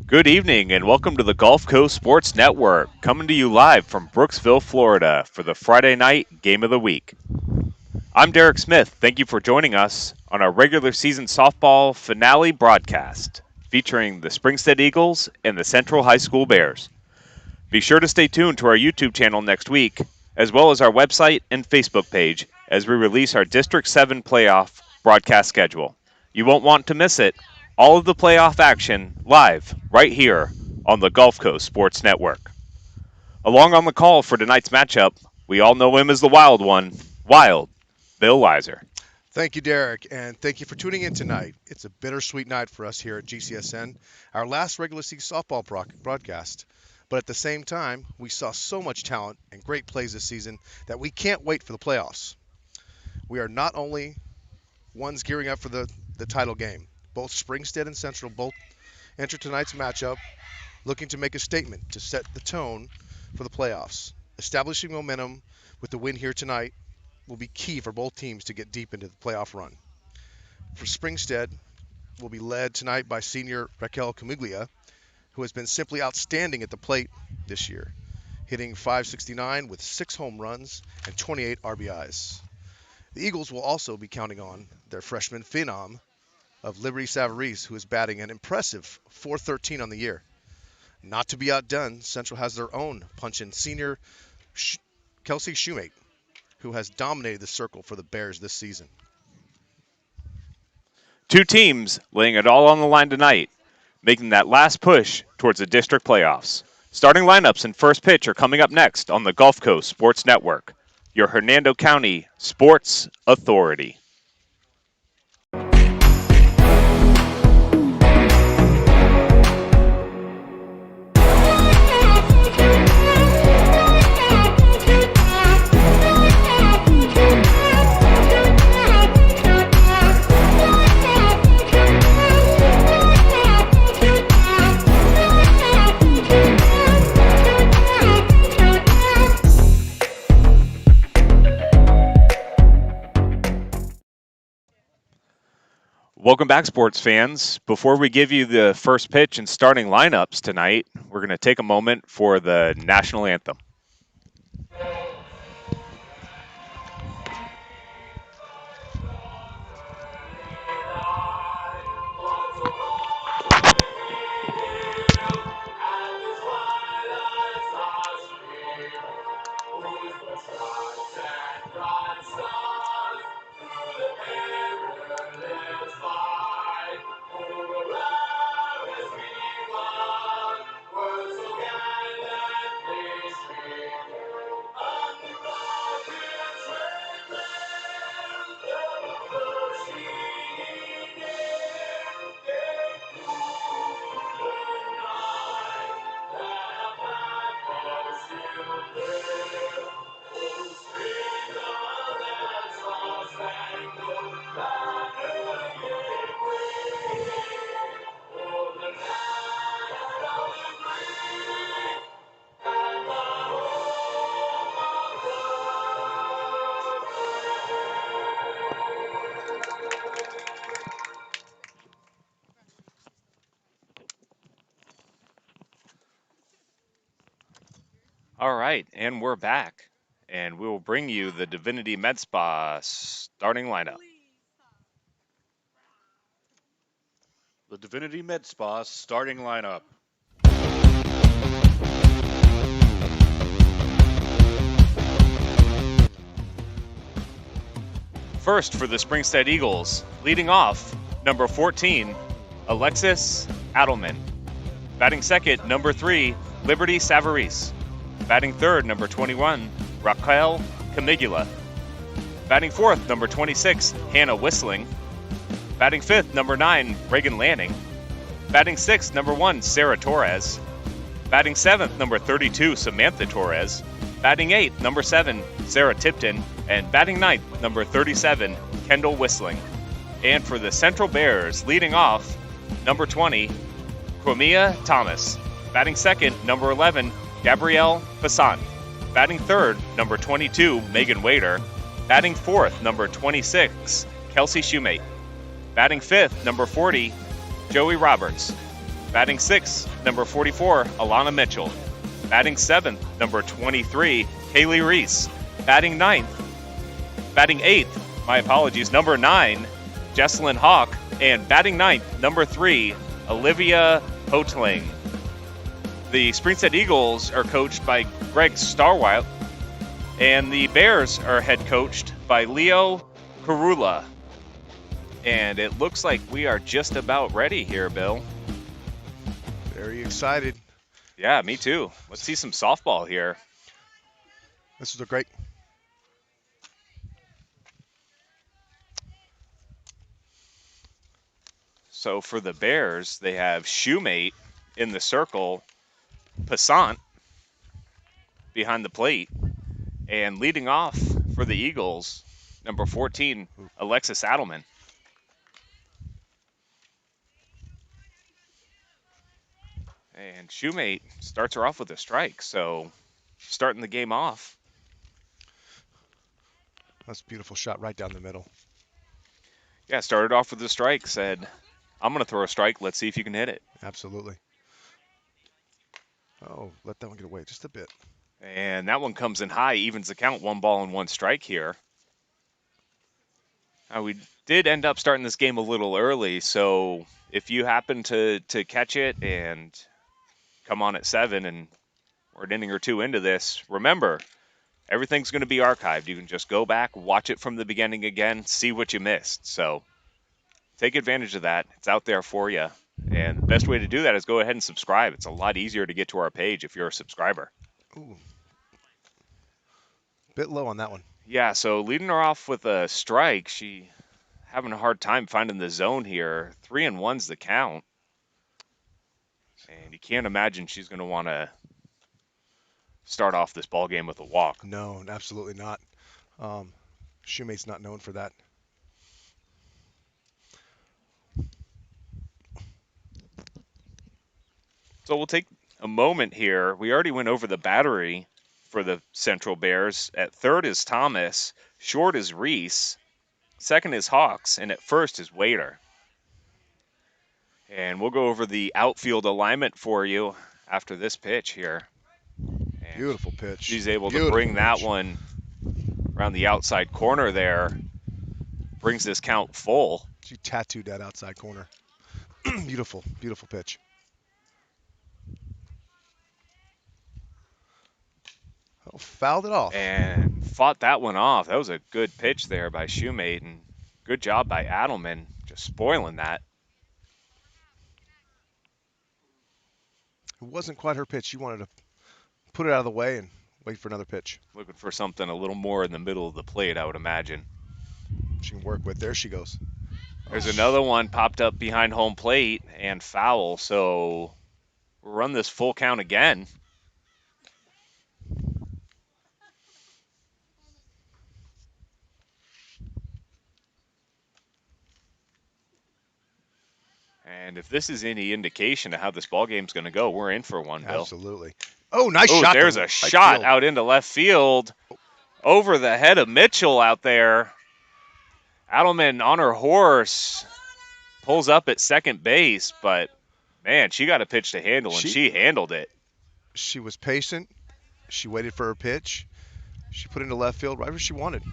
Good evening and welcome to the Gulf Coast Sports Network, coming to you live from Brooksville, Florida for the Friday night game of the week. I'm Derek Smith. Thank you for joining us on our regular season softball finale broadcast featuring the Springstead Eagles and the Central High School Bears. Be sure to stay tuned to our YouTube channel next week, as well as our website and Facebook page as we release our District 7 playoff broadcast schedule. You won't want to miss it. All of the playoff action live right here on the Gulf Coast Sports Network. Along on the call for tonight's matchup, we all know him as the Wild One, Wild Bill Weiser. Thank you, Derek, and thank you for tuning in tonight. It's a bittersweet night for us here at GCSN, our last regular season softball broadcast. But at the same time, we saw so much talent and great plays this season that we can't wait for the playoffs. We are not only ones gearing up for the title game. Both Springstead and Central both enter tonight's matchup looking to make a statement to set the tone for the playoffs. Establishing momentum with the win here tonight will be key for both teams to get deep into the playoff run. For Springstead, will be led tonight by senior Raquel Camiglia, who has been simply outstanding at the plate this year, hitting .569 with 6 home runs and 28 RBIs. The Eagles will also be counting on their freshman phenom of Liberty Savarese, who is batting an impressive .413 on the year. Not to be outdone, Central has their own punch-in senior Kelsey Shoemate, who has dominated the circle for the Bears this season. Two teams laying it all on the line tonight, making that last push towards the district playoffs. Starting lineups and first pitch are coming up next on the Gulf Coast Sports Network, your Hernando County Sports Authority. Welcome back, sports fans. Before we give you the first pitch and starting lineups tonight, we're going to take a moment for the national anthem. All right, and we're back, and we will bring you the Divinity Med Spa starting lineup. The Divinity Med Spa starting lineup. First for the Springstead Eagles, leading off, number 14, Alexis Adelman. Batting second, number 3, Liberty Savarese. Batting third, number 21, Raquel Camigula. Batting fourth, number 26, Hannah Whistling. Batting fifth, number 9, Reagan Lanning. Batting sixth, number 1, Sarah Torres. Batting seventh, number 32, Samantha Torres. Batting eighth, number 7, Sarah Tipton. And batting ninth, number 37, Kendall Whistling. And for the Central Bears, leading off, number 20, Quamia Thomas. Batting second, number 11, Gabrielle Fasant. Batting third, number 22, Megan Wader. Batting fourth, number 26, Kelsey Shoemate. Batting fifth, number 40, Joey Roberts. Batting 6th, number 44, Alana Mitchell. Batting 7th, number 23, Kaylee Reese. Batting 8th, number 9, Jesselyn Hawk. And batting 9th, number 3, Olivia Hotling. The Springstead Eagles are coached by Greg Starwild, and the Bears are head coached by Leo Karula. And it looks like we are just about ready here, Bill. Very excited. Yeah, me too. Let's see some softball here. This is a great. So for the Bears, they have Shoemate in the circle, Passant behind the plate, and leading off for the Eagles, number 14, Alexis Adelman. And Shoemate starts her off with a strike, so starting the game off. That's a beautiful shot right down the middle. Yeah, started off with a strike, said, I'm going to throw a strike. Let's see if you can hit it. Absolutely. Oh, let that one get away just a bit. And that one comes in high, evens the count, 1 ball and 1 strike here. Now, we did end up starting this game a little early, so if you happen to catch it and come on at 7 and we're an inning or 2 into this, remember, everything's going to be archived. You can just go back, watch it from the beginning again, see what you missed. So take advantage of that. It's out there for you. And the best way to do that is go ahead and subscribe. It's a lot easier to get to our page if you're a subscriber. Ooh. Bit low on that one. Yeah, so leading her off with a strike, she having a hard time finding the zone here. 3-1's the count. And you can't imagine she's going to want to start off this ball game with a walk. No, absolutely not. Shoemate's not known for that. So we'll take a moment here. We already went over the battery for the Central Bears. At third is Thomas. Short is Reese. Second is Hawks. And at first is Waiter. And we'll go over the outfield alignment for you after this pitch here. And beautiful pitch. She's able to bring that one around the outside corner there. Brings this count full. She tattooed that outside corner. Beautiful, beautiful pitch. Oh, fouled it off. And fought that one off. That was a good pitch there by Shoemate, and good job by Adelman, just spoiling that. It wasn't quite her pitch. She wanted to put it out of the way and wait for another pitch. Looking for something a little more in the middle of the plate, I would imagine. She can work with. There she goes. There's another one popped up behind home plate and foul, so we'll run this full count again. And if this is any indication of how this ball game's going to go, we're in for one, Bill. Absolutely. Oh, nice shot. There's a shot out into left field over the head of Mitchell out there. Adelman on her horse pulls up at second base, but, man, she got a pitch to handle, and she handled it. She was patient. She waited for her pitch. She put it into left field right where she wanted,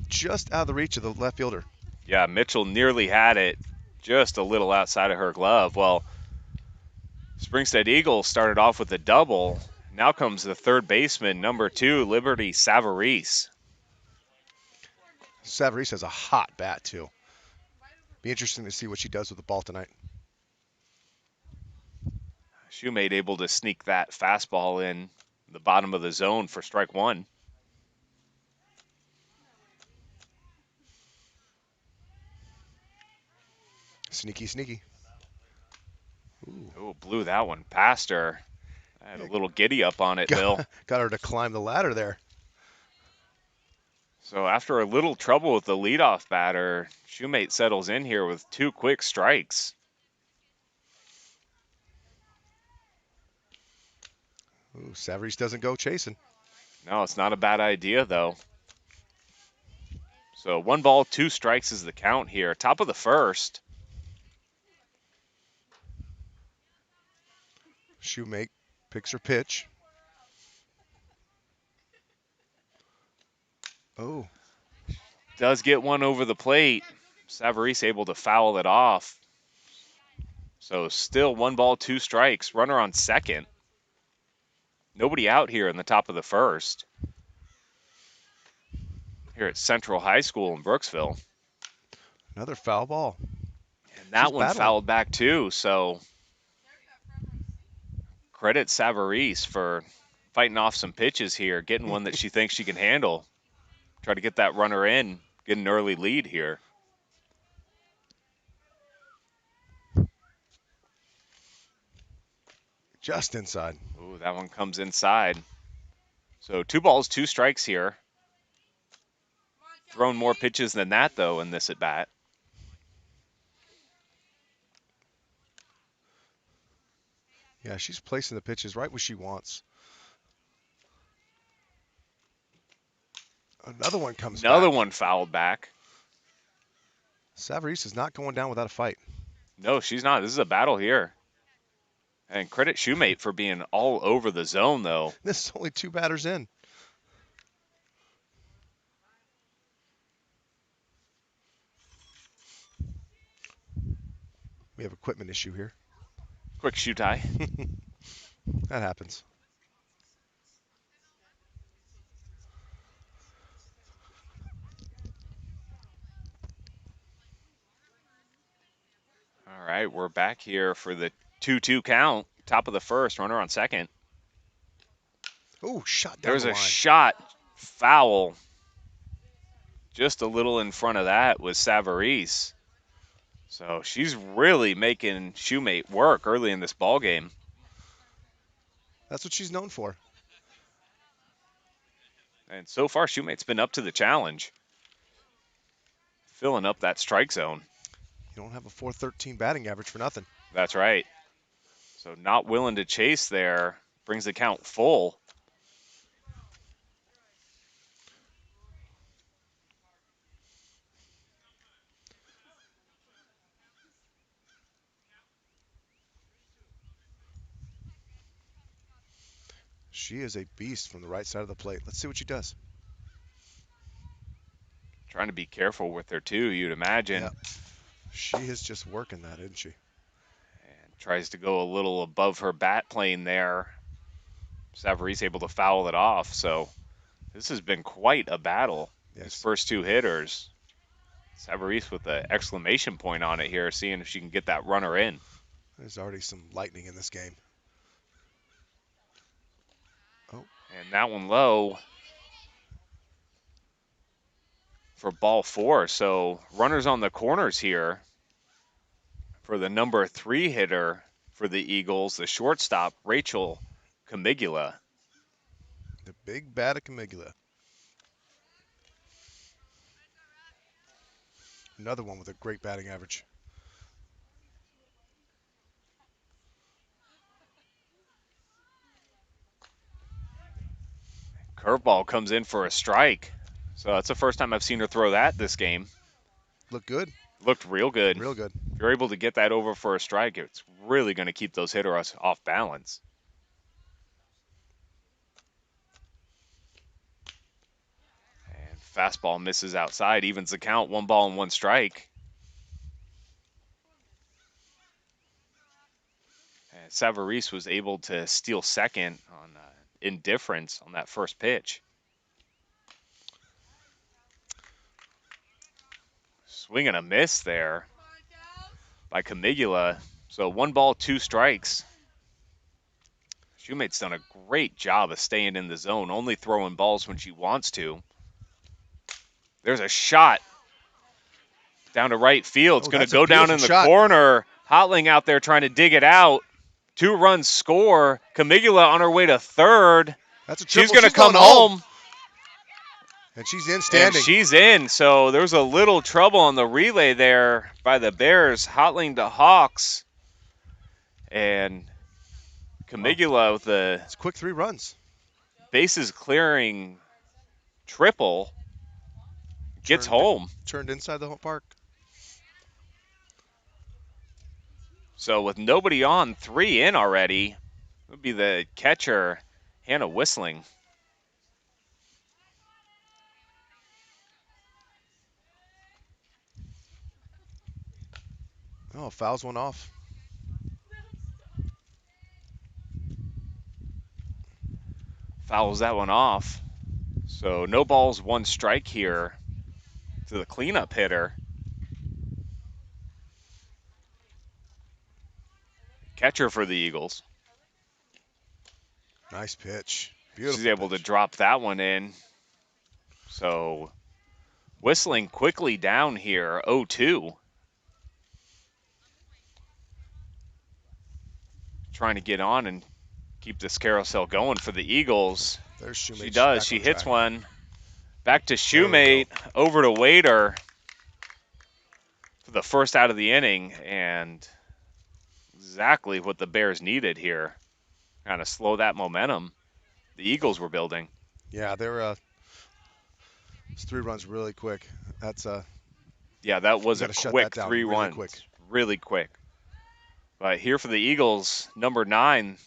just out of the reach of the left fielder. Yeah, Mitchell nearly had it just a little outside of her glove. Well, Springstead Eagles started off with a double. Now comes the third baseman, number 2, Liberty Savarese. Savarese has a hot bat, too. Be interesting to see what she does with the ball tonight. Shoemate able to sneak that fastball in the bottom of the zone for strike 1. Sneaky, sneaky. Ooh. Oh, blew that one past her. I had a little giddy up on it, Bill. Got her to climb the ladder there. So after a little trouble with the leadoff batter, Shoemate settles in here with 2 quick strikes. Ooh, Savarese doesn't go chasing. No, it's not a bad idea, though. So 1 ball, 2 strikes is the count here. Top of the first. Shoemate picks her pitch. Oh, Does get one over the plate. Savarese able to foul it off. So still 1 ball, 2 strikes. Runner on second. Nobody out here in the top of the first. Here at Central High School in Brooksville. another foul ball. And that She's one battling. fouled back too. So credit Savarese for fighting off some pitches here, getting one that she thinks she can handle. Try to get that runner in, get an early lead here. Just inside. Ooh, that one comes inside. So 2 balls, 2 strikes here. Thrown more pitches than that, though, in this at-bat. Yeah, she's placing the pitches right where she wants. Another one comes Another back. one fouled back. Savarese is not going down without a fight. No, she's not. This is a battle here. And credit Shoemate for being all over the zone, though. This is only 2 batters in. We have equipment issue here. Quick shoe tie. That happens. All right, we're back here for the 2-2 count. Top of the first, runner on second. Oh, shot down There's the a line. shot foul. Just a little in front of that was Savarese. So she's really making Shoemate work early in this ball game. That's what she's known for. And so far, Shoemate's been up to the challenge. Filling up that strike zone. You don't have a .413 batting average for nothing. That's right. So not willing to chase there. Brings the count full. She is a beast from the right side of the plate. Let's see what she does. Trying to be careful with her, too, you'd imagine. Yep. She is just working that, isn't she? And tries to go a little above her bat plane there. Savarese able to foul it off. So this has been quite a battle. Yes. These first 2 hitters. Savarese with the exclamation point on it here, seeing if she can get that runner in. There's already some lightning in this game. Oh. And that one low for ball 4. So runners on the corners here for the number 3 hitter for the Eagles, the shortstop, Rachel Camigula. The big bat of Camigula. Another one with a great batting average. Curveball comes in for a strike. So that's the first time I've seen her throw that this game. Look good. Looked real good. Real good. If you're able to get that over for a strike, it's really going to keep those hitters off balance. And fastball misses outside, evens the count, 1 ball and 1 strike. And Savarese was able to steal second on indifference on that first pitch. Swing and a miss there by Camigula. So 1 ball, 2 strikes. Shoemate's done a great job of staying in the zone, only throwing balls when she wants to. There's a shot down to right field. It's going to go down in the corner. Hotling out there trying to dig it out. 2 runs score. Camigula on her way to third. That's a triple. She's going to come home. And she's in standing. And she's in. So there's a little trouble on the relay there by the Bears. Hotling to Hawks. And Camigula with the it's quick 3 runs. Bases clearing triple. Gets home. Turned inside the home park. So with nobody on, 3 in already. would be the catcher, Hannah Whistling. Oh, fouls one off. Fouls that one off. So no balls, one strike here to the cleanup hitter. Catcher for the Eagles. Nice pitch. She's Beautiful able to pitch. drop that one in. So Whistling quickly down here, 0-2. Trying to get on and keep this carousel going for the Eagles. There's Shoemate. She does. Back She on hits track. one. Back to There we Shoemate, over to Wader for the first out of the inning, and exactly what the Bears needed here. Kind of slow that momentum the Eagles were building. Yeah, they're it's 3 runs really quick. That's Yeah, that was a gotta shut quick that down 3 really runs. quick. Really quick. But here for the Eagles, number 9,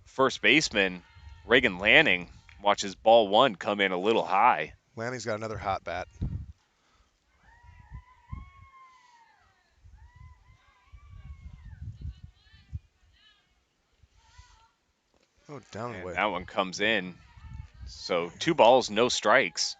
first baseman, Reagan Lanning, watches ball 1 come in a little high. Lanning's got another hot bat. Oh, down and And away. that one comes in. So 2 balls, no strikes.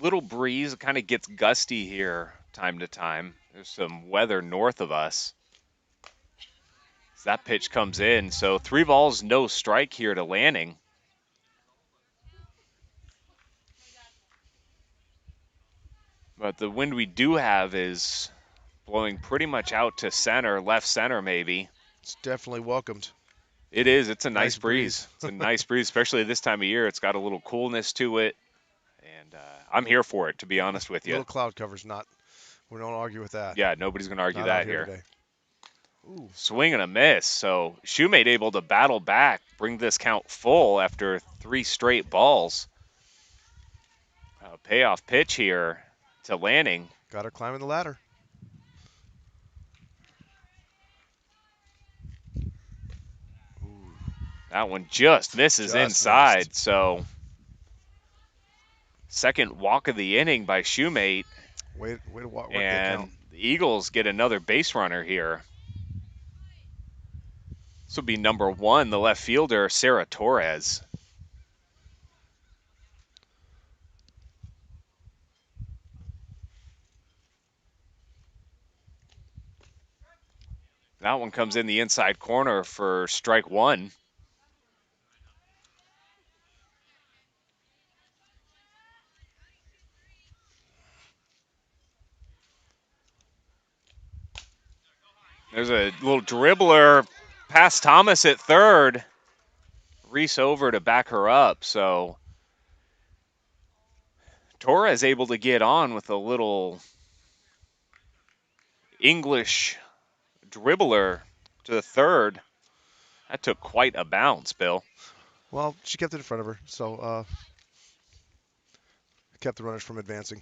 Little breeze, it kind of gets gusty here time to time. There's some weather north of us. As that pitch comes in, so 3 balls, no strike here to Lanning. But the wind we do have is blowing pretty much out to center, left center maybe. It's definitely welcomed. It is. It's a nice Nice breeze. breeze. It's a nice breeze, especially this time of year. It's got a little coolness to it. And I'm here for it, to be honest with you. Little cloud cover's not. We don't argue with that. Yeah, nobody's going to argue Not out that here. today. Ooh. Swing and a miss. So Shoemate able to battle back, bring this count full after 3 straight balls. A payoff pitch here to Lanning. Got her climbing the ladder. Ooh. That one just misses Just inside. missed. So second walk of the inning by Shoemate. Way to work that And count. the Eagles get another base runner here. This will be number 1, the left fielder, Sarah Torres. That one comes in the inside corner for strike 1. There's a little dribbler past Thomas at third. Reese over to back her up. So Torres able to get on with a little English dribbler to the third. That took quite a bounce, Bill. Well, she kept it in front of her, so kept the runners from advancing.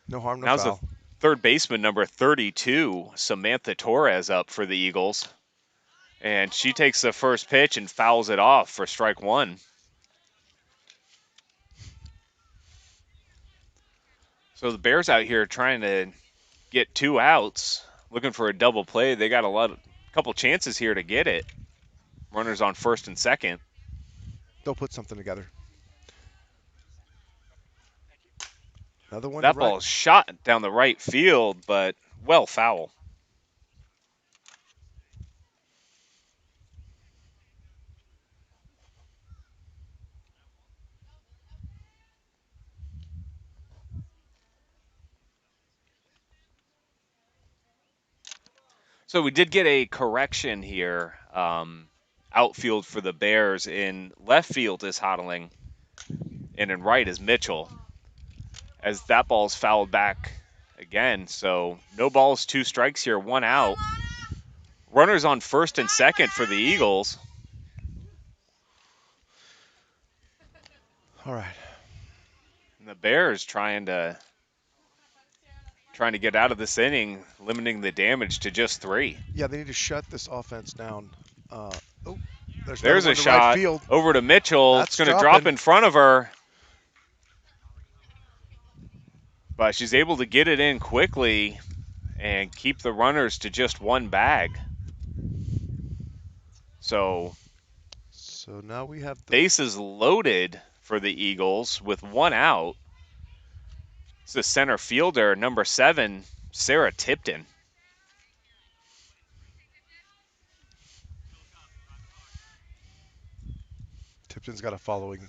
No harm, no Now's foul. the third baseman, number 32, Samantha Torres, up for the Eagles. And she takes the first pitch and fouls it off for strike 1. So the Bears out here trying to get 2 outs, looking for a double play. They got a couple chances here to get it. Runners on first and second. They'll put something together. Another one. That ball is shot down the right field, but well foul. So we did get a correction here. Outfield for the Bears. In left field is Hodling, and in right is Mitchell. As that ball's fouled back again. So no balls, 2 strikes here, 1 out. Runners on first and second for the Eagles. All right. And the Bears trying to trying to get out of this inning, limiting the damage to just 3. Yeah, they need to shut this offense down. There's another a one to right shot field. over to Mitchell. That's It's going to drop dropping. in front of her. But she's able to get it in quickly and keep the runners to just 1 bag. So Now we have the bases loaded for the Eagles with 1 out. It's the center fielder, number 7, Sarah Tipton. Tipton's got a following.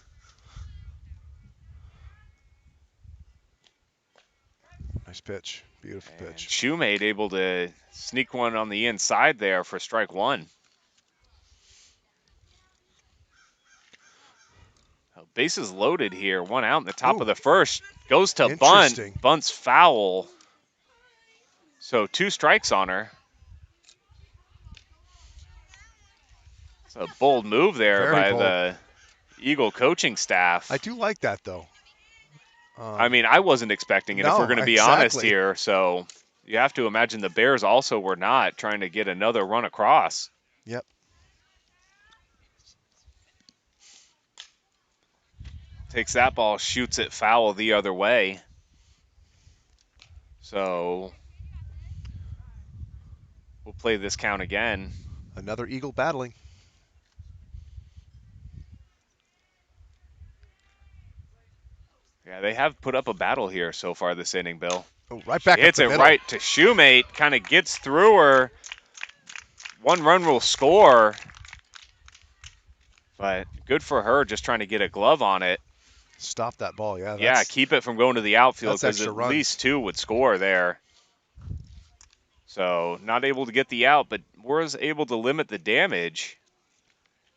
Nice pitch. Beautiful pitch. Shoemate able to sneak one on the inside there for strike 1. Bases loaded here. 1 out in the top of the first. Goes to bunt. Bunt's foul. So 2 strikes on her. It's a bold move there by the Eagle coaching staff. I do like that, though. I mean, I wasn't expecting it, if we're going to be honest here. So you have to imagine the Bears also were not trying to get another run across. Yep. Takes that ball, shoots it foul the other way. So we'll play this count again. Another Eagle battling. Yeah, they have put up a battle here so far this inning, Bill. Oh, right back. Hits it right to Shoemate, kind of gets through her. 1 run will score. But good for her, just trying to get a glove on it. Stop that ball, yeah. Yeah, keep it from going to the outfield, because at runs. least 2 would score there. So not able to get the out, but was able to limit the damage.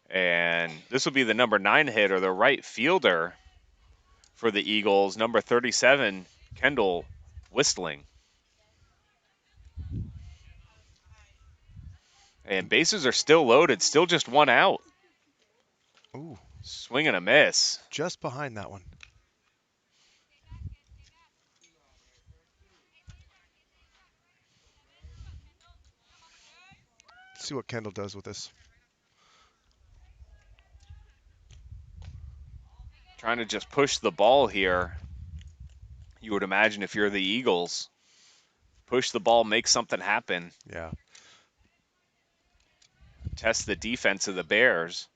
And this will be the number 9 hitter, the right fielder for the Eagles, number 37, Kendall Whistling. And bases are still loaded, still just 1 out. Ooh. Swing and a miss. Just behind that one. Let's see what Kendall does with this. Trying to just push the ball here. You would imagine if you're the Eagles, push the ball, make something happen. Yeah. Test the defense of the Bears.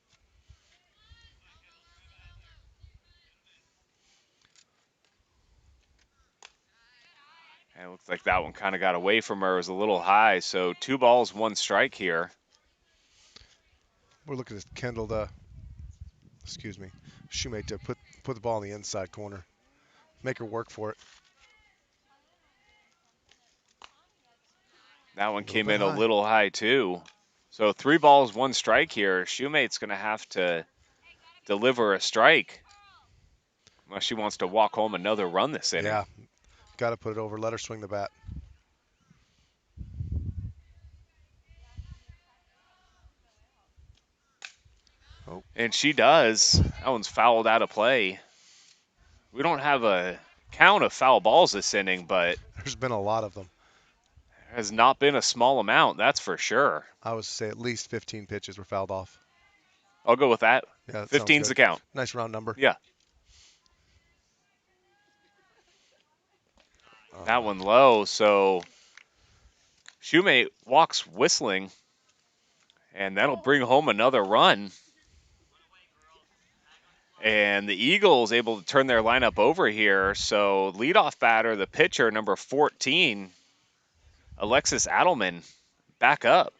And it looks like that one kind of got away from her. It was a little high, so 2 balls, 1 strike here. We're looking at Kendall to, Shoemate to put the ball in the inside corner. Make her work for it. That one came in a little high too. So 3 balls, 1 strike here. Shoemate's going to have to deliver a strike unless she wants to walk home another run this inning. Yeah, got to put it over. Let her swing the bat. Oh. And she does. That one's fouled out of play. We don't have a count of foul balls this inning, but there's been a lot of them. Has not been a small amount, that's for sure. I would say at least 15 pitches were fouled off. I'll go with that. Yeah, 15's the count. Nice round number. Yeah. That one low, so Shoemate walks Whistling, and that'll bring home another run. And the Eagles able to turn their lineup over here, so leadoff batter, the pitcher, number 14, Alexis Adelman, back up.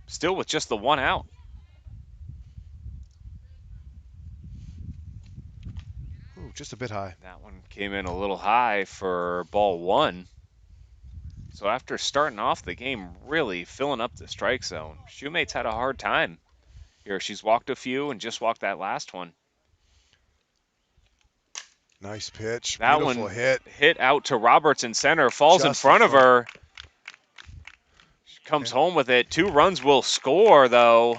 Still with just the 1 out. Ooh, just a bit high. That one came in a little high for ball 1. So after starting off the game really filling up the strike zone, Shoemate's had a hard time. Here, she's walked a few and just walked that last one. Nice pitch. That Beautiful one hit out to Roberts in center, falls in front of her. She comes home with it. 2 runs will score, though.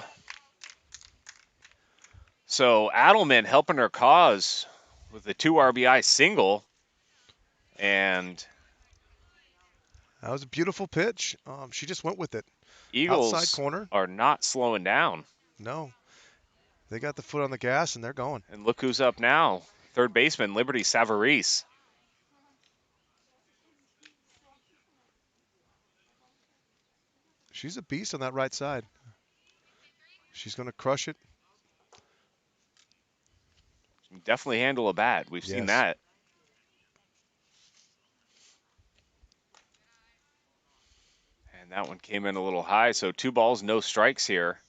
So Adelman helping her cause with a 2 RBI single. And that was a beautiful pitch. She just went with it. Outside Eagles corner. are not slowing down. No. They got the foot on the gas, and they're going. And look who's up now. Third baseman, Liberty Savarese. She's a beast on that right side. She's going to crush it. Definitely handle a bat. We've seen Yes. that. And that one came in a little high, so 2 balls, no strikes here.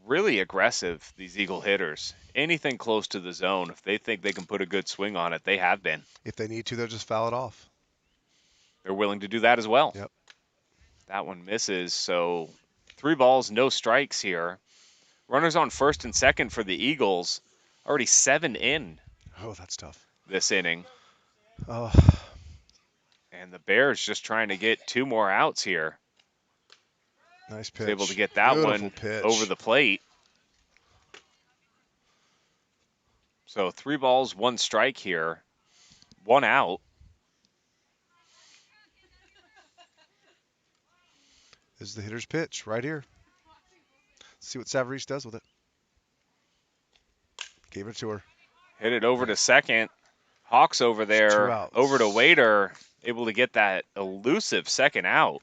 Really aggressive, these Eagle hitters. Anything close to the zone, if they think they can put a good swing on it, they have been. If they need to, they'll just foul it off. They're willing to do that as well. Yep. That one misses, so 3 balls, no strikes here. Runners on first and second for the Eagles. Already 7 in Oh, that's tough. this inning. Oh, And the Bears just trying to get 2 more outs here. nice pitch. Was able to get that Beautiful one pitch. over the plate. So 3 balls, 1 strike here. 1 out. This is the hitter's pitch right here. Let's see what Savarese does with it. Gave it to her. Hit it over to second. Hawks over There's 2 there, outs. over to Waiter, able to get that elusive second out.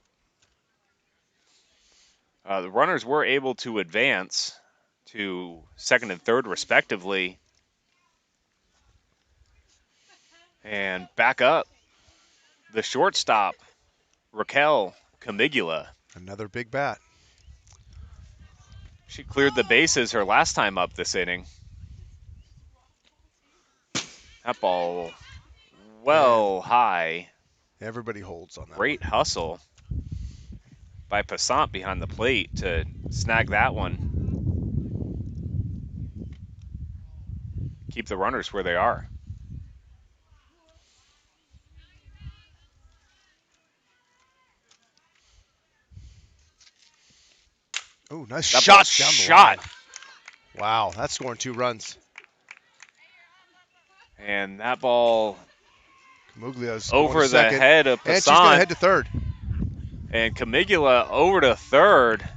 The runners were able to advance to second and third, respectively. And back up, the shortstop, Raquel Camigula. Another big bat. She cleared the bases her last time up this inning. That ball well high. Everybody holds on that. Great hustle by Passant behind the plate to snag that one. Keep the runners where they are. Oh, nice That shot ball's down the shot. line. Wow, that's scoring 2 runs. And that ball Camuglia's over going to the second, head of and she's going to Passant. head to third. And Camigula over to third.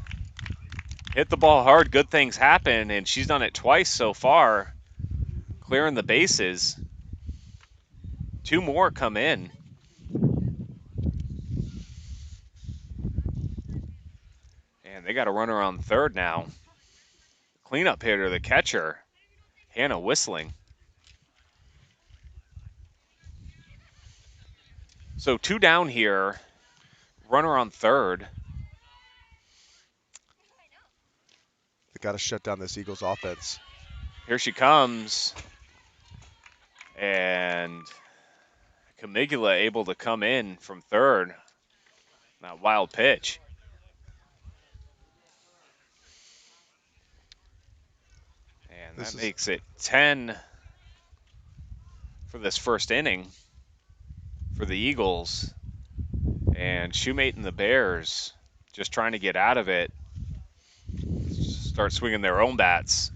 Hit the ball hard, good things happen, and she's done it twice so far, clearing the bases. 2 more come in. And they got a runner on third now. Cleanup hitter, the catcher, Hannah Whistling. So 2 down here, runner on third. They got to shut down this Eagles offense. Here she comes. And Camigula able to come in from third. That wild pitch. And that makes it 10 for this first inning for the Eagles. And Shoemate and the Bears just trying to get out of it. Start swinging their own bats.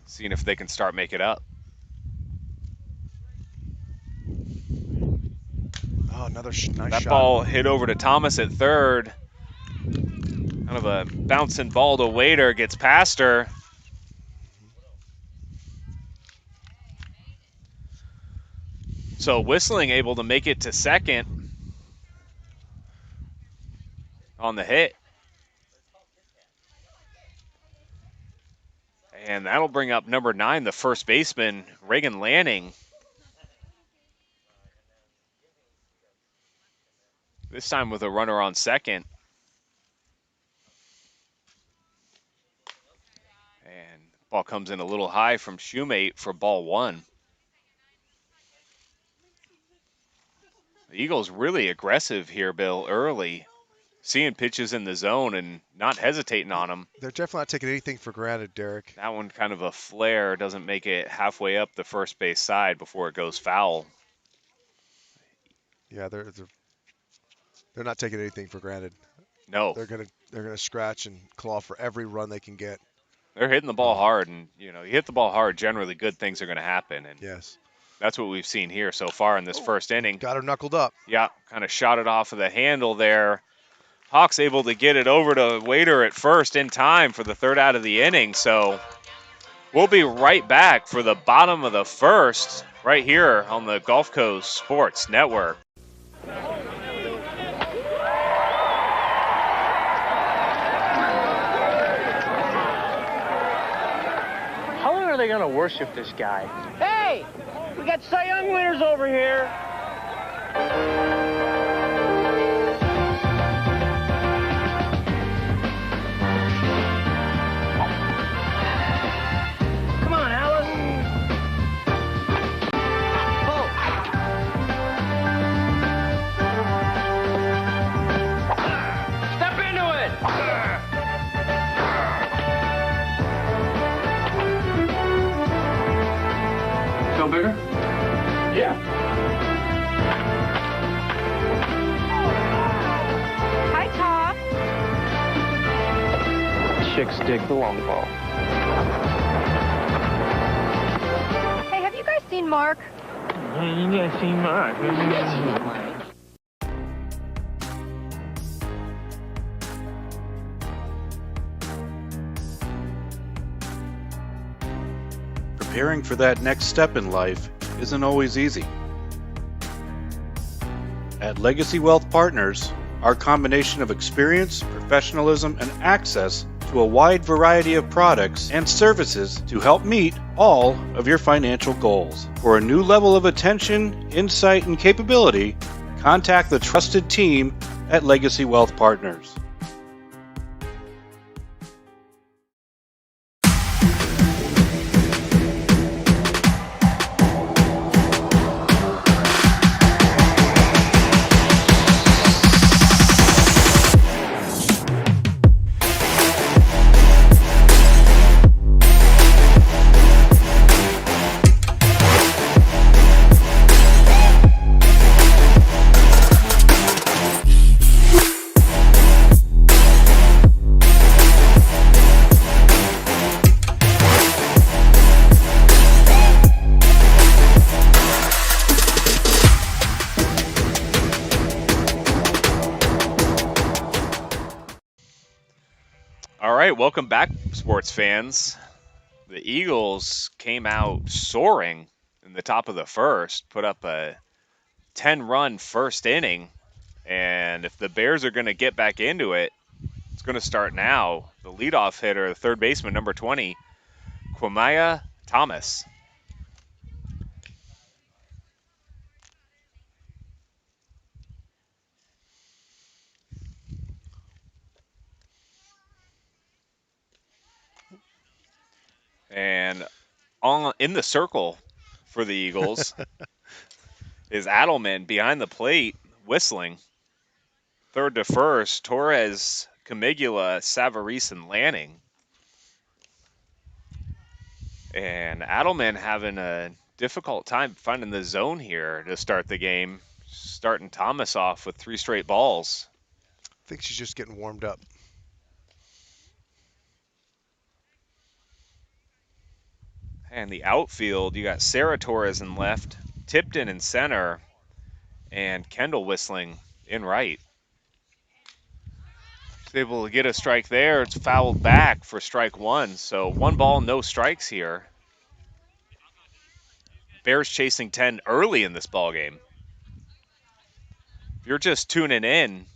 Seeing if they can start making it up. Oh, another nice That shot. ball hit over to Thomas at third. Kind of a bouncing ball to Waiter, gets past her. So Whistling able to make it to second on the hit. And that'll bring up number 9, the first baseman, Reagan Lanning. This time with a runner on second. And ball comes in a little high from Shoemate for ball 1. The Eagles really aggressive here, Bill, early. Seeing pitches in the zone and not hesitating on them. They're definitely not taking anything for granted, Derek. That one kind of a flare, doesn't make it halfway up the first base side before it goes foul. Yeah, they're not taking anything for granted. No. They're gonna scratch and claw for every run they can get. They're hitting the ball hard, and you hit the ball hard, generally good things are going to happen, and Yes. that's what we've seen here so far in this first inning. Got her knuckled up. Yeah, kind of shot it off of the handle there. Hawks able to get it over to Waiter at first in time for the third out of the inning. So we'll be right back for the bottom of the first right here on the Gulf Coast Sports Network. How long are they going to worship this guy? Hey, we got Cy Young winners over here. Come on, Alice. Step into it. Feel bigger? Yeah. Hi, Tom. Chicks dig the long ball. Hey, have you guys seen Mark? You guys seen Mark? Preparing for that next step in life isn't always easy. At Legacy Wealth Partners, our combination of experience, professionalism, and access to a wide variety of products and services to help meet all of your financial goals. For a new level of attention, insight, and capability, contact the trusted team at Legacy Wealth Partners. All right, welcome back, sports fans. The Eagles came out soaring in the top of the first, put up a 10-run first inning, and if the Bears are going to get back into it, it's going to start now. The leadoff hitter, the third baseman, number 20, Kwamaya Thomas. And in the circle for the Eagles is Adelman behind the plate whistling. Third to first, Torres, Camigula, Savarese, and Lanning. And Adelman having a difficult time finding the zone here to start the game, starting Thomas off with 3 straight balls. I think she's just getting warmed up. And the outfield, you got Sarah Torres in left, Tipton in center, and Kendall whistling in right. She's able to get a strike there. It's fouled back for strike 1. So 1 ball, no strikes here. Bears chasing 10 early in this ball game. If you're just tuning in,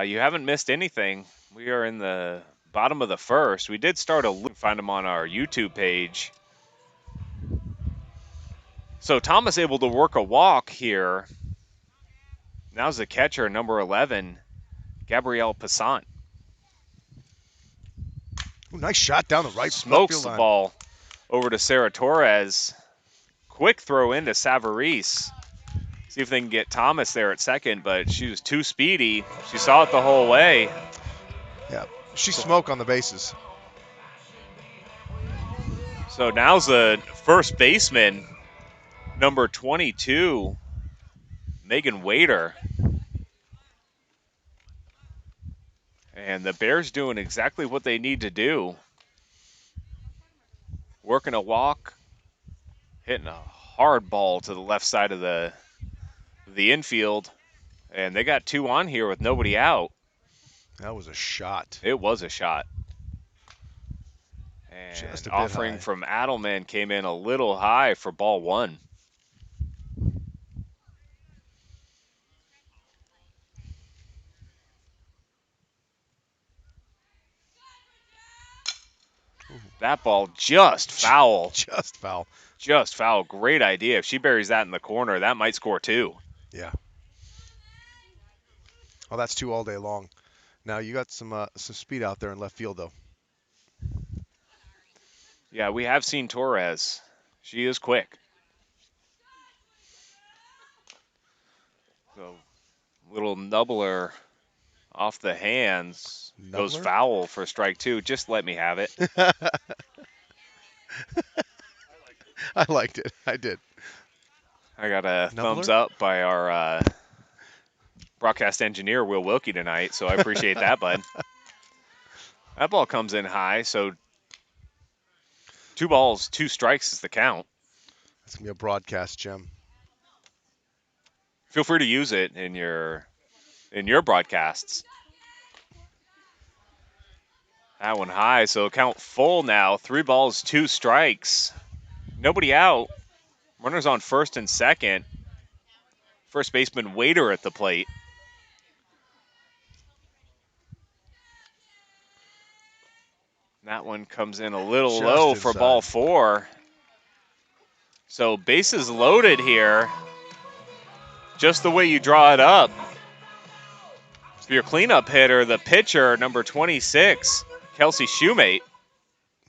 you haven't missed anything. We are in the bottom of the first. We did start a loop. Find them on our YouTube page. So Thomas able to work a walk here. Now's the catcher, number 11, Gabrielle Passant. Ooh, nice shot down the right. Smokes field the line. ball over to Sarah Torres. Quick throw into Savarese. See if they can get Thomas there at second, but she was too speedy. She saw it the whole way. Yeah, she smoked on the bases. So now's the first baseman, number 22, Megan Waiter. And the Bears doing exactly what they need to do. Working a walk, hitting a hard ball to the left side of the infield. And they got 2 on here with nobody out. That was a shot. It was a shot. Just And a bit offering high. from Adelman came in a little high for ball 1. That ball just foul. Just foul. Just foul. Great idea. If she buries that in the corner, that might score 2. Yeah. Oh, that's 2 all day long. Now you got some speed out there in left field though. Yeah, we have seen Torres. She is quick. So, little nubbler off the hands. Goes Nubbler? foul for strike 2. Just let me have it. I liked it. I did. I got a thumbs Nubbler? up by our broadcast engineer, Will Wilkie, tonight, so I appreciate that, bud. That ball comes in high, so 2 balls, 2 strikes is the count. That's gonna be a broadcast gem. Feel free to use it in your broadcasts. That one high, so count full now. 3 balls, 2 strikes. Nobody out. Runners on first and second. First baseman Waiter at the plate. That one comes in a little Just low for inside. ball 4. So bases loaded here. Just the way you draw it up. For your cleanup hitter, the pitcher, number 26, Kelsey Shoemate.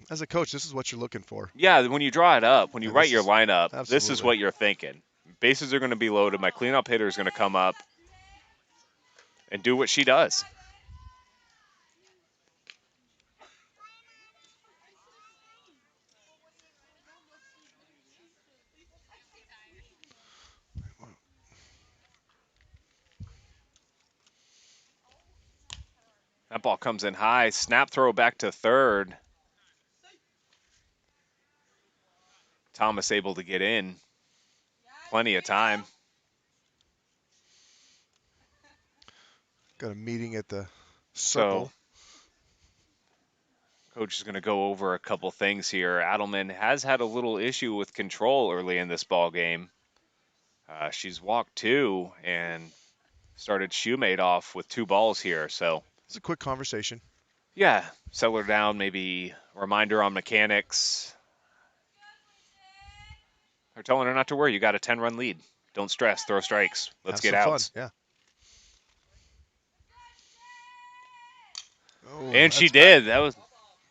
As a coach, this is what you're looking for. Yeah, when you draw it up, when you Yeah, write this your is- lineup, this is absolutely. what you're thinking. Bases are going to be loaded. My cleanup hitter is going to come up and do what she does. That ball comes in high. Snap throw back to third. Thomas able to get in. Plenty of time. Got a meeting at the So, circle. coach is going to go over a couple things here. Adelman has had a little issue with control early in this ball game. She's walked 2 and started Shoemate off with 2 balls here. So, It's a quick conversation. yeah, settle her down, maybe remind her on mechanics. They're telling her not to worry. You got a 10-run lead. Don't stress. Throw strikes. Let's Have get some outs. fun. Yeah. Oh, And she that's did. That was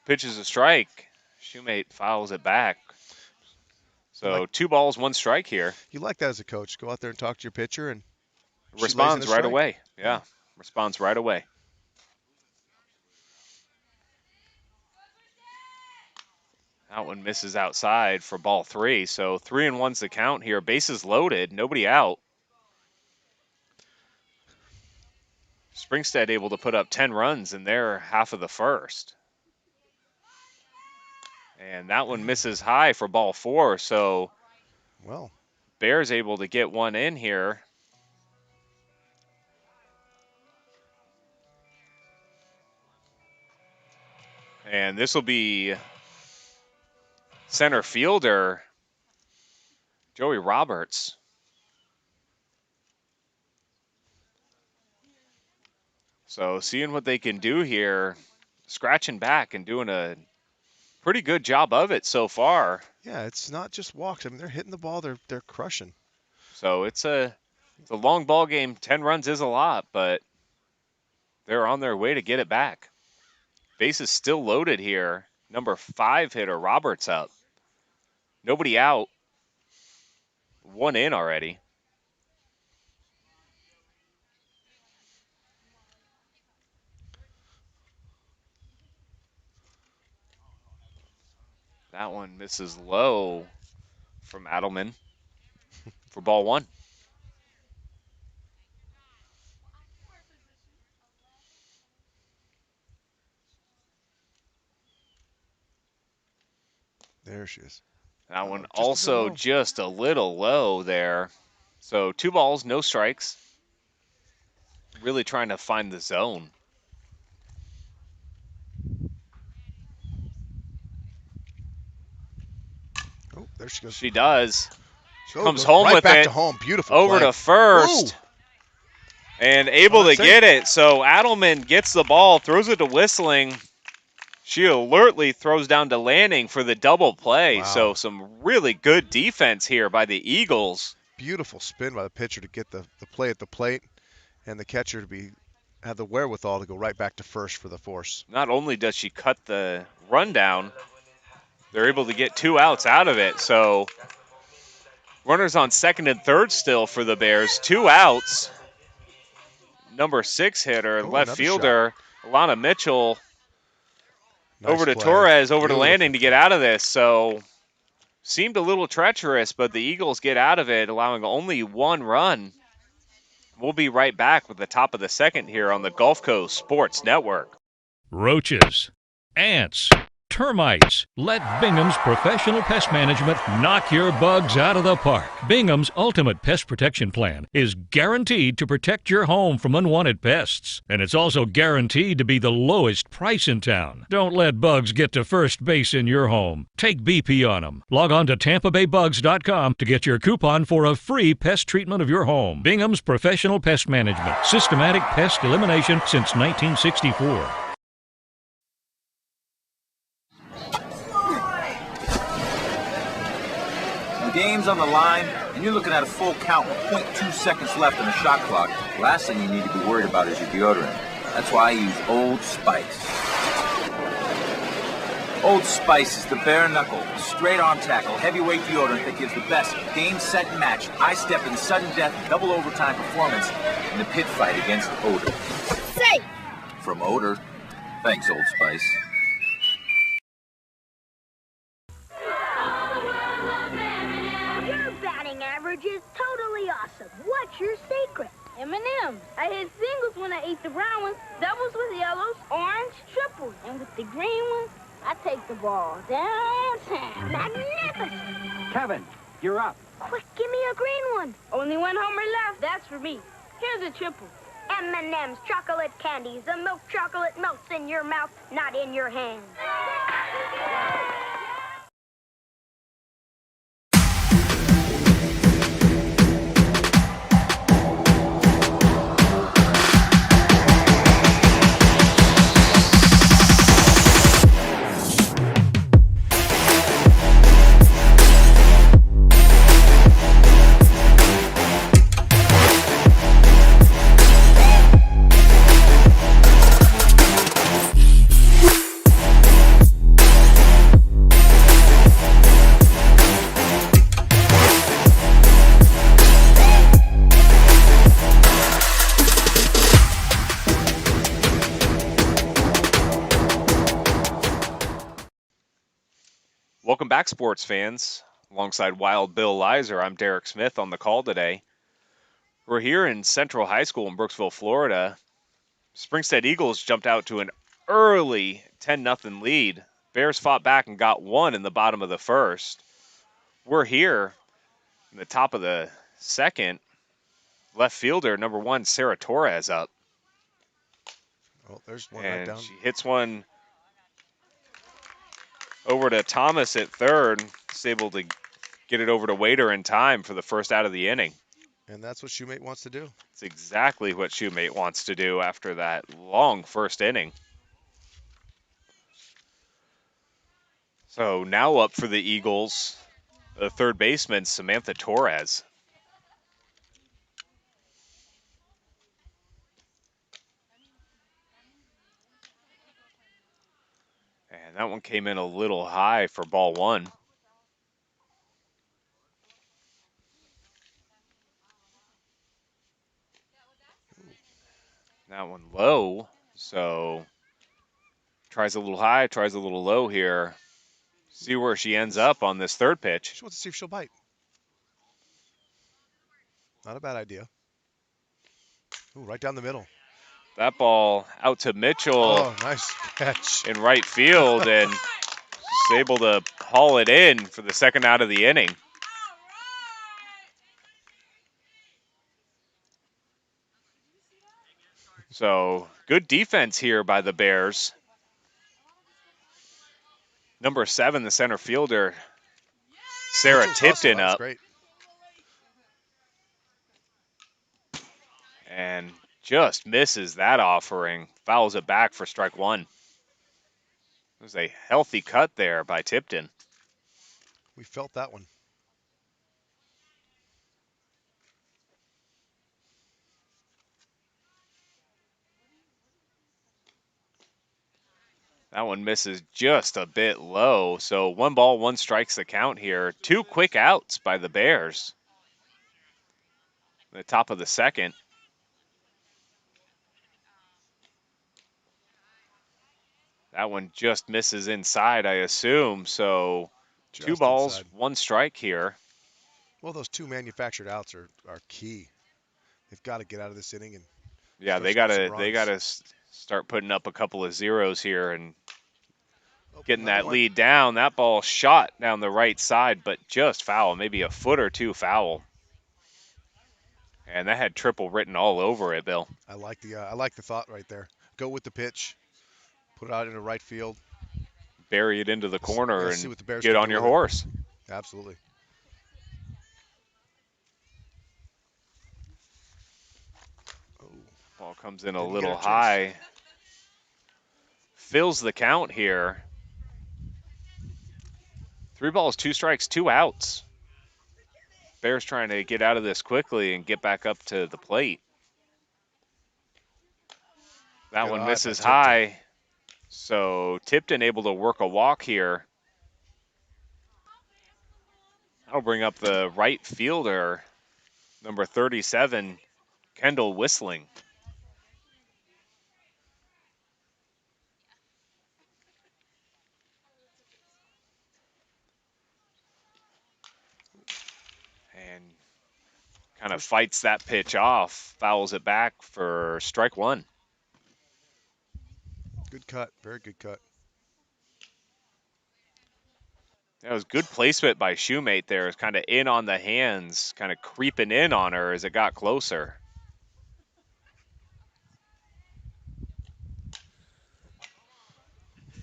pitches a strike. Shoemate fouls it back. So 2 balls, 1 strike here. You like that as a coach. Go out there and talk to your pitcher and she lays in Responds a right strike. away. Yeah, responds right away. That one misses outside for ball 3. So 3-1's the count here. Bases loaded. Nobody out. Springstead able to put up 10 runs in their half of the first. And that one misses high for ball 4. So Well, Bears able to get one in here. And this will be center fielder Joey Roberts. So seeing what they can do here, scratching back and doing a pretty good job of it so far. yeah, it's not just walks. I mean, they're hitting the ball. They're crushing. So it's a long ball game. 10 runs is a lot, but they're on their way to get it back. Base is still loaded here. Number 5 hitter Roberts up. Nobody out. 1 in already. That one misses low from Adelman for ball 1. There she is. That one just a also little. just a little low there. So 2 balls, no strikes. Really trying to find the zone. Oh, there she goes. She does. She Oh, comes goes home right with back it. to home. Beautiful Over play. to first. Whoa. And able to Safe. get it. So Adelman gets the ball, throws it to Whistling. She alertly throws down to Lanning for the double play. Wow. So some really good defense here by the Eagles. Beautiful spin by the pitcher to get the play at the plate, and the catcher to have the wherewithal to go right back to first for the force. Not only does she cut the run down, they're able to get 2 outs out of it. So runners on second and third still for the Bears. 2 outs. Number 6 hitter, left another fielder, Alana Mitchell. Nice Over to play. Torres, over to Beautiful Lanning to get play. out of this. So seemed a little treacherous, but the Eagles get out of it, allowing only 1 run. We'll be right back with the top of the second here on the Gulf Coast Sports Network. Roaches, ants, termites. Let Bingham's professional pest management knock your bugs out of the park. Bingham's ultimate pest protection plan is guaranteed to protect your home from unwanted pests. And it's also guaranteed to be the lowest price in town. Don't let bugs get to first base in your home. Take BP on them. Log on to TampaBayBugs.com to get your coupon for a free pest treatment of your home. Bingham's professional pest management. Systematic pest elimination since 1964. The game's on the line, and you're looking at a full count with 0.2 seconds left on the shot clock. Last thing you need to be worried about is your deodorant. That's why I use Old Spice. Old Spice is the bare knuckle, straight on tackle, heavyweight deodorant that gives the best game, set, and match, eye-stepping, sudden death, double overtime performance in the pit fight against odor. Safe. From odor, thanks Old Spice. Your batting average is totally awesome. What's your secret? M&M's. I hit singles when I ate the brown ones, doubles with yellows, orange, triples, and with the green ones, I take the ball downtown. Magnificent. Kevin, you're up. Quick, give me a green one. Only 1 homer left. That's for me. Here's a triple. M&M's chocolate candies. The milk chocolate melts in your mouth, not in your hand. Welcome back, sports fans. Alongside Wild Bill Lizer, I'm Derek Smith on the call today. We're here in Central High School in Brooksville, Florida. Springstead Eagles jumped out to an early 10-0 lead. Bears fought back and got 1 in the bottom of the first. We're here in the top of the second. Left fielder, number 1, Sarah Torres up. Oh, there's one right And down. she hits one over to Thomas at third. Is able to get it over to Wader in time for the first out of the inning. And that's what Shoemate wants to do. It's exactly what Shoemate wants to do after that long first inning. So now up for the Eagles, the third baseman, Samantha Torres. And that one came in a little high for ball 1. That one low, so tries a little high, tries a little low here. See where she ends up on this third pitch. She wants to see if she'll bite. Not a bad idea. Ooh, right down the middle. That ball out to Mitchell Oh, nice catch. in right field, and was able to haul it in for the second out of the inning. So good defense here by the Bears. Number 7, the center fielder, Sarah Tipton That was up. great. And just misses that offering. Fouls it back for strike 1. There's a healthy cut there by Tipton. We felt that one. That one misses just a bit low. So 1 ball, 1 strikes the count here. 2 quick outs by the Bears. The top of the second. That one just misses inside, I assume. So Just 2 balls, inside. 1 strike here. Well, those 2 manufactured outs are key. They've got to get out of this inning and Yeah, start they scoring some gotta runs. start putting up a couple of zeros here and getting another that one. lead down. That ball shot down the right side, but just foul, maybe a foot or 2 foul. And that had triple written all over it, Bill. I like the thought right there. Go with the pitch, put it out into right field, Bury it into the corner see and what the Bears get can on do your with it. horse. Absolutely. Ball comes in a Didn't get little a chase. high. Fills the count here. 3 balls, 2 strikes, 2 outs. Bears trying to get out of this quickly and get back up to the plate. That Good one eye by misses Tipton. high. So Tipton able to work a walk here. That'll bring up the right fielder, number 37, Kendall Whistling. And kind of fights that pitch off, fouls it back for strike 1. Good cut. Very good cut. That was good placement by Shoemate there. It was kind of in on the hands, kind of creeping in on her as it got closer.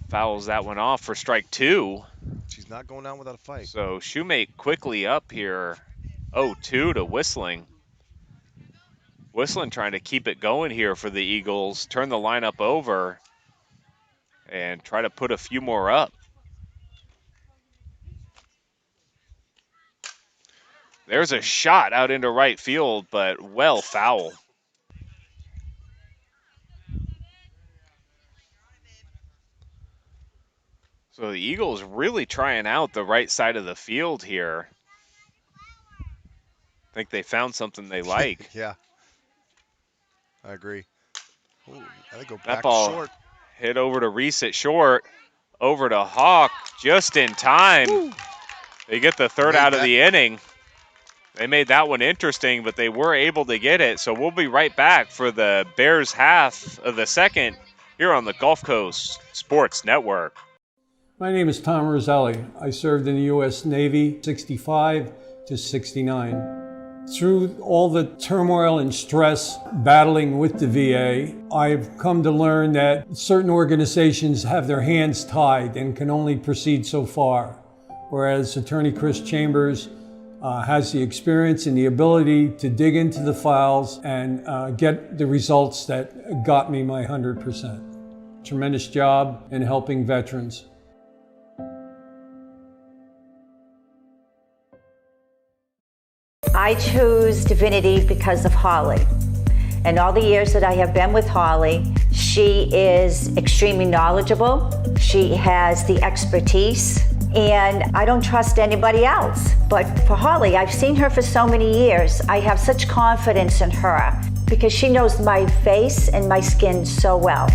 Fouls that one off for strike 2. She's not going down without a fight. So Shoemate quickly up here, 0-2 to Whistling. Whistling trying to keep it going here for the Eagles, turn the lineup over, and try to put a few more up. There's a shot out into right field, but well foul. So the Eagles really trying out the right side of the field here. I think they found something they like. Yeah, I agree. Ooh, I think go That back ball short. hit over to Reese at short, over to Hawk just in time. Woo. They get the third out of the inning. They made that one interesting, but they were able to get it. So we'll be right back for the Bears half of the second here on the Gulf Coast Sports Network. My name is Tom Roselli. I served in the U.S. Navy 65 to 69. Through all the turmoil and stress battling with the VA, I've come to learn that certain organizations have their hands tied and can only proceed so far, whereas Attorney Chris Chambers has the experience and the ability to dig into the files and get the results that got me my 100%. Tremendous job in helping veterans. I chose Divinity because of Holly. And all the years that I have been with Holly, she is extremely knowledgeable. She has the expertise, and I don't trust anybody else. But for Holly, I've seen her for so many years. I have such confidence in her because she knows my face and my skin so well.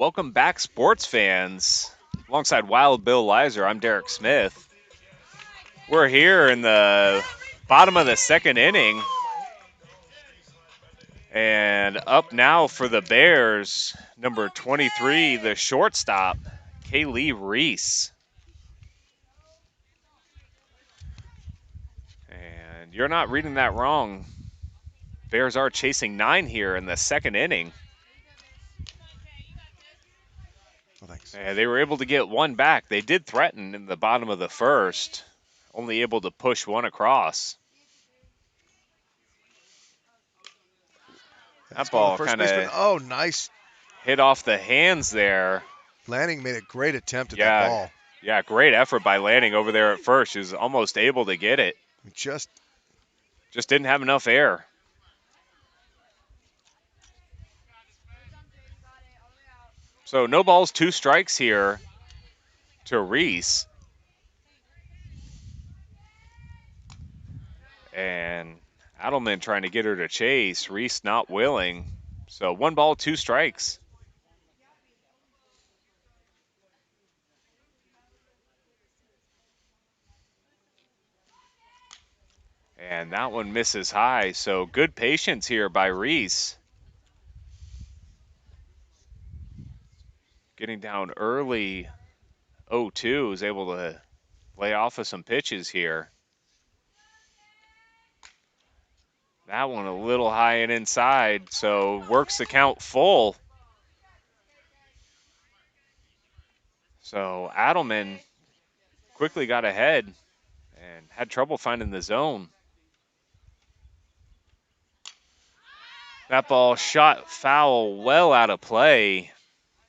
welcome back, sports fans. Alongside Wild Bill Lizer, I'm Derek Smith. We're here in the bottom of the second inning. And up now for the Bears, number 23, the shortstop, Kaylee Reese. And you're not reading that wrong. Bears are chasing 9 here in the second inning. Oh, thanks. And they were able to get 1 back. They did threaten in the bottom of the first, only able to push 1 across. That ball kind of nice. Hit off the hands there. Lanning made a great attempt at that ball. Yeah, great effort by Lanning over there at first. She was almost able to get it. Just didn't have enough air. So no balls, 2 strikes here to Reese. And Adelman trying to get her to chase. Reese not willing. So 1 ball, 2 strikes. And that one misses high. So good patience here by Reese. Getting down early, 0-2, is able to lay off of some pitches here. That one a little high and inside, so works the count full. So Adelman quickly got ahead and had trouble finding the zone. That ball shot foul well out of play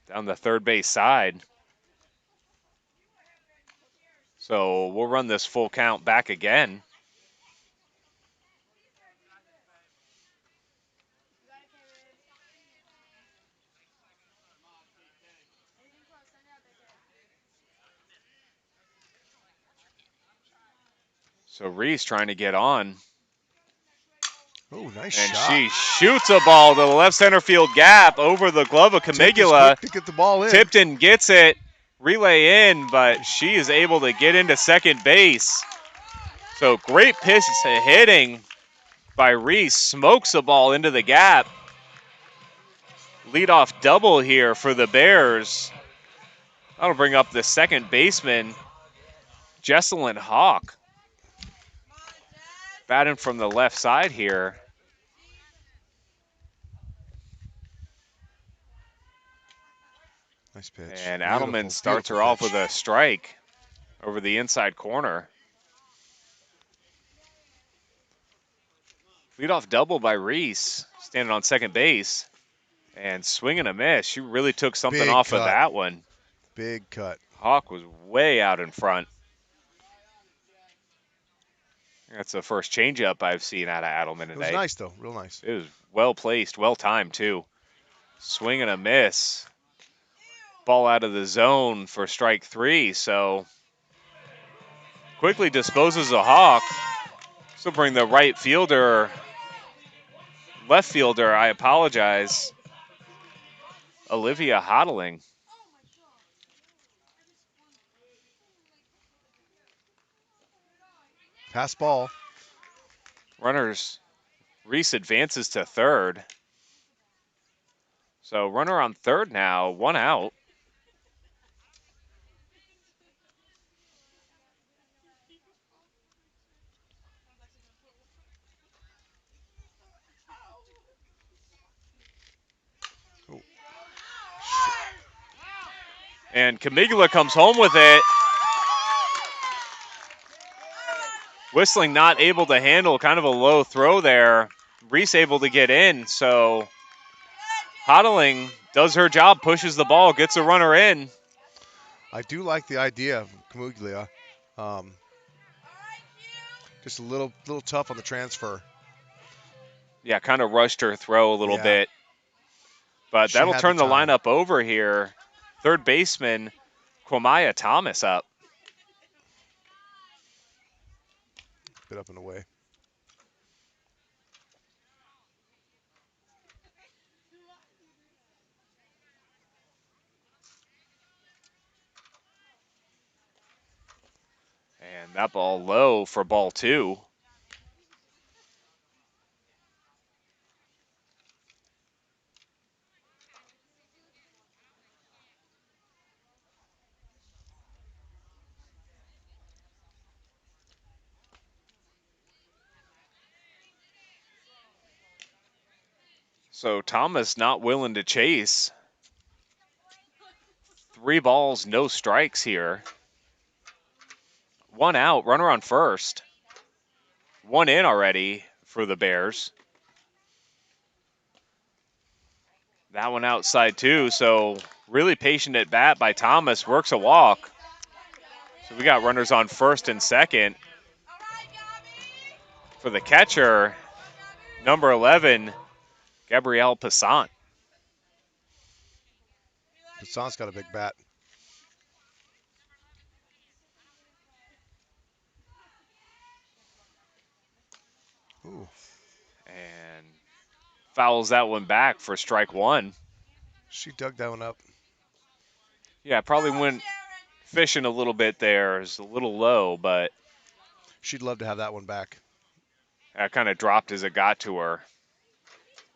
down the third base side. So we'll run this full count back again. So Reese trying to get on. Oh, nice and shot. She shoots a ball to the left center field gap over the glove of Camigula. To get the ball in. Tipton gets it, relay in, but she is able to get into second base. So great piece of hitting by Reese. Smokes the ball into the gap. Leadoff double here for the Bears. That'll bring up the second baseman, Jesselyn Hawk. Batting from the left side here. Nice pitch. And Adelman starts her off with a strike over the inside corner. Leadoff double by Reese, standing on second base. And swing and a miss. She really took something off of that one. Big cut. Hawk was way out in front. That's the first changeup I've seen out of Adelman today. It was nice, though. Real nice. It was well placed, well timed, too. Swing and a miss. Ball out of the zone for strike 3. So quickly disposes of Hawk. So bring the right fielder, left fielder, I apologize, Olivia Hodling. Pass ball. Runners, Reese advances to third. So runner on third now, 1 out. And Camigula comes home with it. Whistling not able to handle, kind of a low throw there. Reese able to get in, so Hodling does her job, pushes the ball, gets a runner in. I do like the idea of Camiglia. Just a little tough on the transfer. Yeah, kind of rushed her throw a little bit. But that'll turn the lineup over here. Third baseman, Kwamaya Thomas up. Bit up and away. That ball low for ball 2. So Thomas not willing to chase. 3 balls, no strikes here. 1 out, runner on first. 1 in already for the Bears. That one outside too, so really patient at bat by Thomas, works a walk. So we got runners on first and second. For the catcher, number 11, Gabrielle Passant. Passant's got a big bat. Ooh. And fouls that one back for strike 1. She dug that one up. Yeah, probably went fishing a little bit there. It's a little low, but she'd love to have that one back. That kind of dropped as it got to her.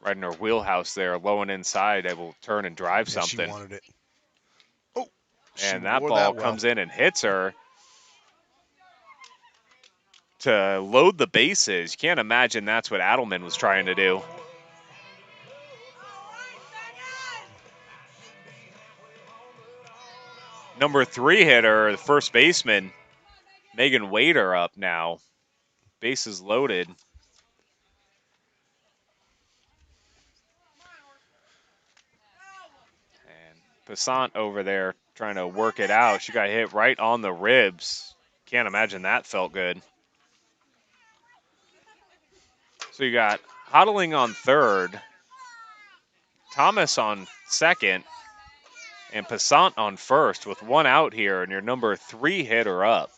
Right in her wheelhouse there, low and inside, able to turn and drive something. She wanted it. Oh, and that ball comes in and hits her to load the bases. You can't imagine that's what Adelman was trying to do. Number 3 hitter, the first baseman, Megan Wader up now. Bases loaded. And Passant over there trying to work it out. She got hit right on the ribs. Can't imagine that felt good. So you got Hodling on third, Thomas on second, and Passant on first with 1 out here, and your number 3 hitter up.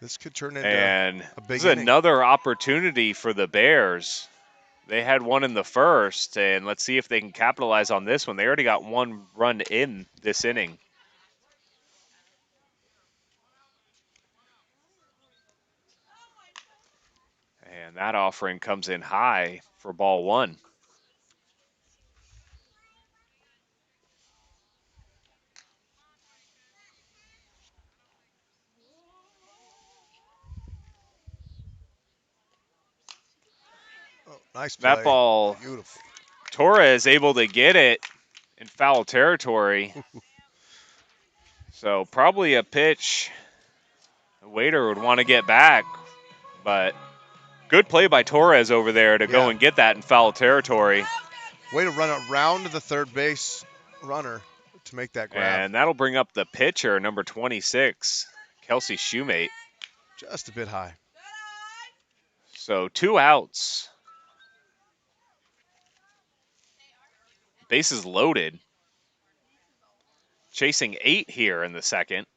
This could turn into a big this is inning. Another opportunity for the Bears. They had 1 in the first, and let's see if they can capitalize on this one. They already got 1 run in this inning. And that offering comes in high for ball 1. Oh, nice play. That ball, beautiful. Torres able to get it in foul territory. So probably a pitch Wader would want to get back, but good play by Torres over there to go and get that in foul territory. Way to run around the third base runner to make that grab. And that'll bring up the pitcher, number 26, Kelsey Shoemate. Just a bit high. So 2 outs. Bases loaded. Chasing 8 here in the second.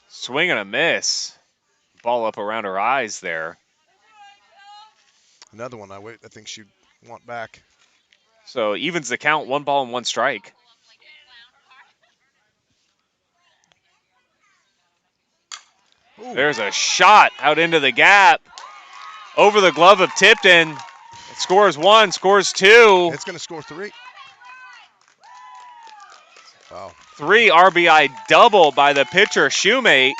Swing and a miss. Ball up around her eyes there. Another one I think she'd want back. So evens the count, 1 ball and 1 strike. Ooh. There's a shot out into the gap. Over the glove of Tipton. It scores 1, scores 2. It's going to score 3. Wow. 3 RBI double by the pitcher, Shoemate.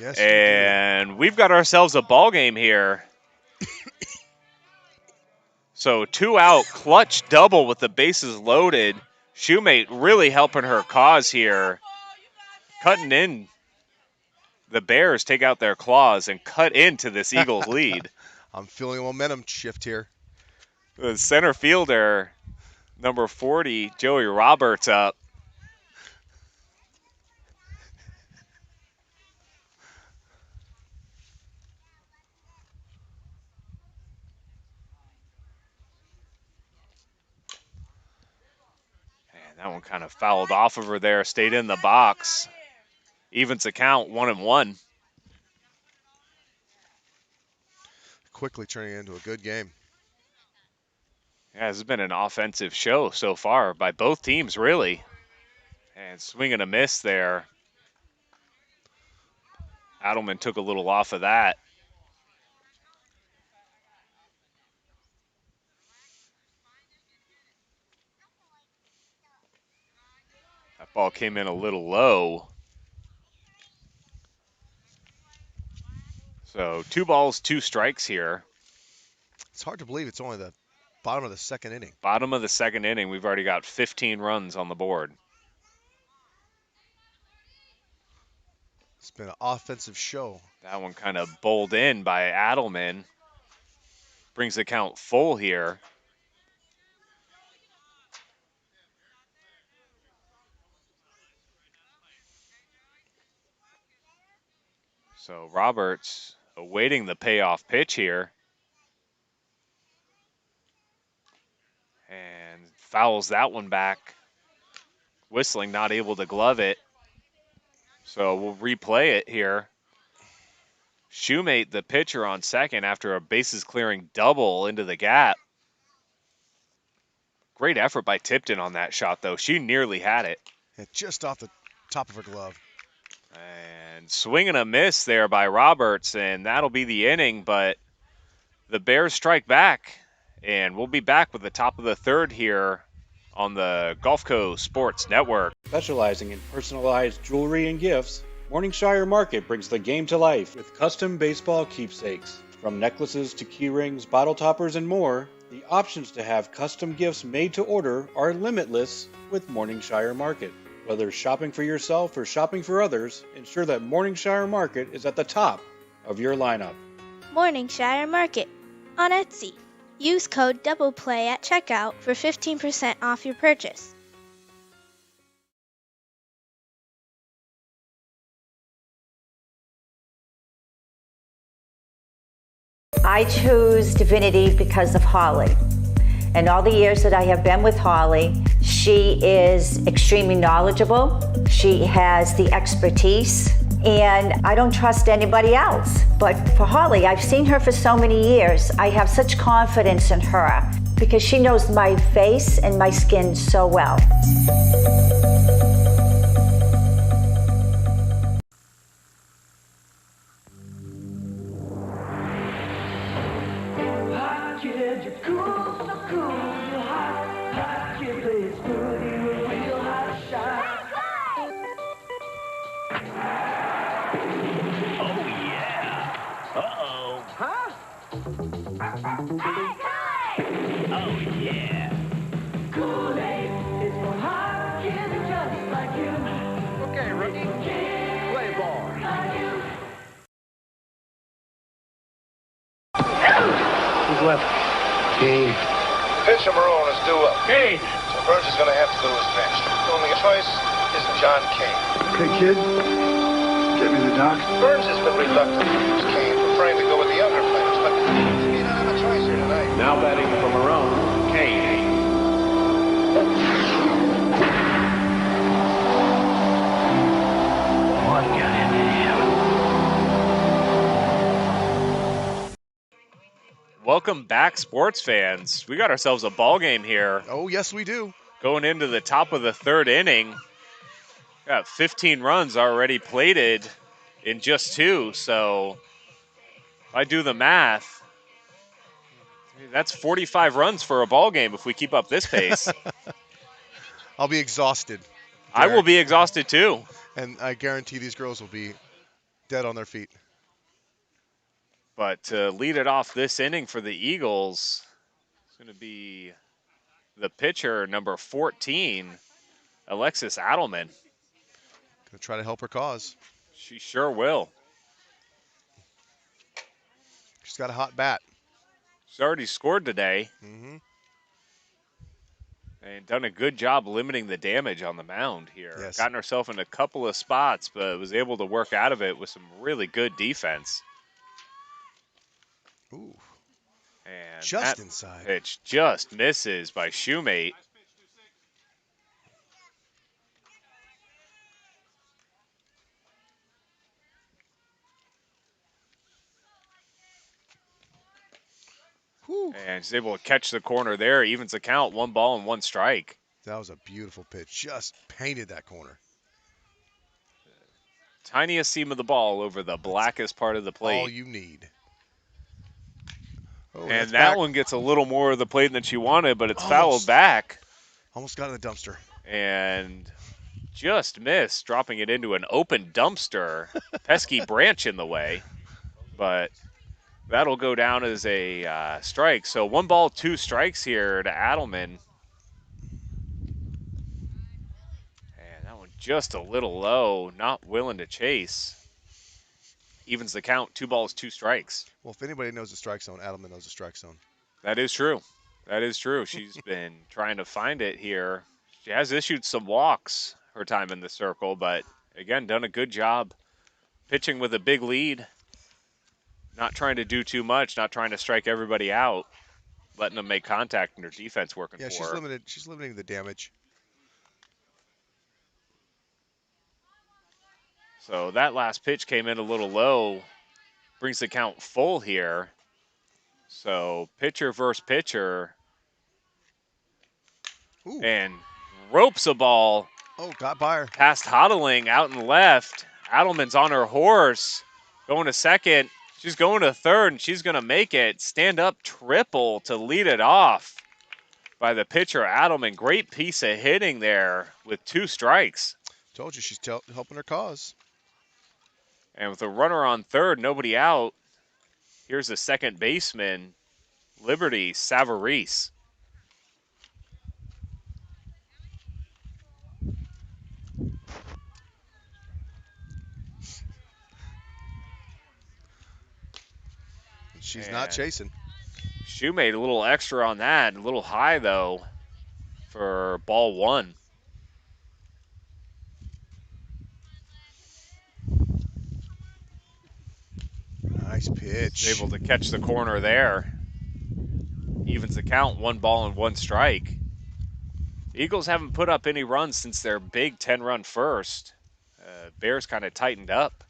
Yes, and we've got ourselves a ball game here. So 2 out, clutch double with the bases loaded. Shoemate really helping her cause here. Cutting in. The Bears take out their claws and cut into this Eagles lead. I'm feeling a momentum shift here. The center fielder, number 40, Joey Roberts up. And that one kind of fouled off of her there, stayed in the box. Evens the count, 1-1. Quickly turning into a good game. Yeah, this has been an offensive show so far by both teams, really. And swing and a miss there. Adelman took a little off of that. That ball came in a little low. So 2 balls, 2 strikes here. It's hard to believe it's only the bottom of the second inning. Bottom of the second inning, we've already got 15 runs on the board. It's been an offensive show. That one kind of bowled in by Adelman. Brings the count full here. So Roberts awaiting the payoff pitch here. And fouls that one back. Whistling, not able to glove it. So we'll replay it here. Shoemate, the pitcher, on second after a bases clearing double into the gap. Great effort by Tipton on that shot, though. She nearly had it. Yeah, just off the top of her glove. And swing and a miss there by Roberts, and that'll be the inning, but the Bears strike back, and we'll be back with the top of the third here on the Gulfco Sports Network. Specializing in personalized jewelry and gifts, Morningshire Market brings the game to life with custom baseball keepsakes. From necklaces to key rings, bottle toppers, and more, the options to have custom gifts made to order are limitless with Morningshire Market. Whether shopping for yourself or shopping for others, ensure that Morningshire Market is at the top of your lineup. Morningshire Market on Etsy. Use code DOUBLEPLAY at checkout for 15% off your purchase. I choose Divinity because of Holly. And all the years that I have been with Holly, she is extremely knowledgeable. She has the expertise, and I don't trust anybody else. But for Holly, I've seen her for so many years. I have such confidence in her because she knows my face and my skin so well. Kane. Pitch of Maroon is due up. Kane. So Burns is going to have to go to his bench. The only choice is John Kane. Okay, kid. Get me the doc. Burns has been reluctant to use Kane, preferring to go with the younger players, but he don't have a choice here tonight. Now batting for Maroon, Kane. What got into him? Welcome back, sports fans. We got ourselves a ball game here. Oh, yes, we do. Going into the top of the third inning. Got 15 runs already plated in just 2, so if I do the math, that's 45 runs for a ball game if we keep up this pace. I'll be exhausted. I will be exhausted too. And I guarantee these girls will be dead on their feet. But to lead it off this inning for the Eagles, it's going to be the pitcher, number 14, Alexis Adelman. Going to try to help her cause. She sure will. She's got a hot bat. She's already scored today. Mm-hmm. And done a good job limiting the damage on the mound here. Yes. Gotten herself in a couple of spots, but was able to work out of it with some really good defense. Ooh. And just that inside. Pitch just misses by Shoemate. Whew. And she's able to catch the corner there. Evens the count, 1 ball and 1 strike. That was a beautiful pitch. Just painted that corner. Tiniest seam of the ball over the blackest part of the plate. All you need. Oh, and that one gets a little more of the plate than she wanted, but it's fouled back. Almost got in the dumpster. And just missed, dropping it into an open dumpster. Pesky branch in the way. But that'll go down as a strike. So 1 ball, 2 strikes here to Adelman. And that one just a little low, not willing to chase. Evens the count, 2 balls, 2 strikes. Well, if anybody knows the strike zone, Adelman knows the strike zone. That is true. That is true. She's been trying to find it here. She has issued some walks her time in the circle, but again, done a good job pitching with a big lead. Not trying to do too much, not trying to strike everybody out, letting them make contact and her defense working for her. Yeah, she's limited. She's limiting the damage. So that last pitch came in a little low, brings the count full here. So pitcher versus pitcher. Ooh. And ropes a ball. Oh, got by her. Past Hodling out and left. Adelman's on her horse, going to second. She's going to third, and she's going to make it. Stand up triple to lead it off by the pitcher, Adelman. Great piece of hitting there with 2 strikes. Told you she's helping her cause. And with a runner on third, nobody out, here's the second baseman, Liberty Savarese. She's not chasing. Shoe made a little extra on that, a little high though for ball 1. Nice pitch. Able to catch the corner there. Evens the count, 1 ball and 1 strike. The Eagles haven't put up any runs since their big 10-run first. Bears kind of tightened up.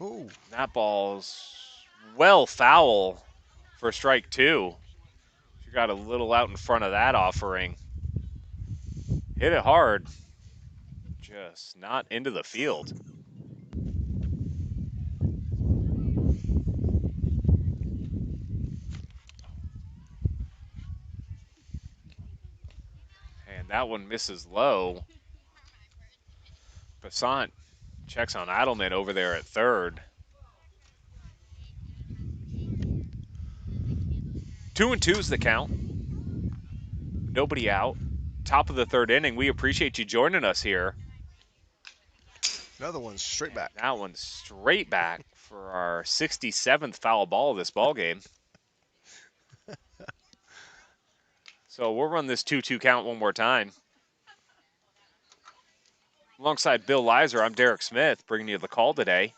Ooh. That ball's well foul for strike 2. She got a little out in front of that offering. Hit it hard. Just not into the field. And that one misses low. Passant checks on Adelman over there at third. 2-2's the count. Nobody out. Top of the 3rd inning. We appreciate you joining us here. Another one straight back. That one's straight back for our 67th foul ball of this ball game. So we'll run this 2-2 count one more time. Alongside Bill Leiser, I'm Derek Smith, bringing you the call today.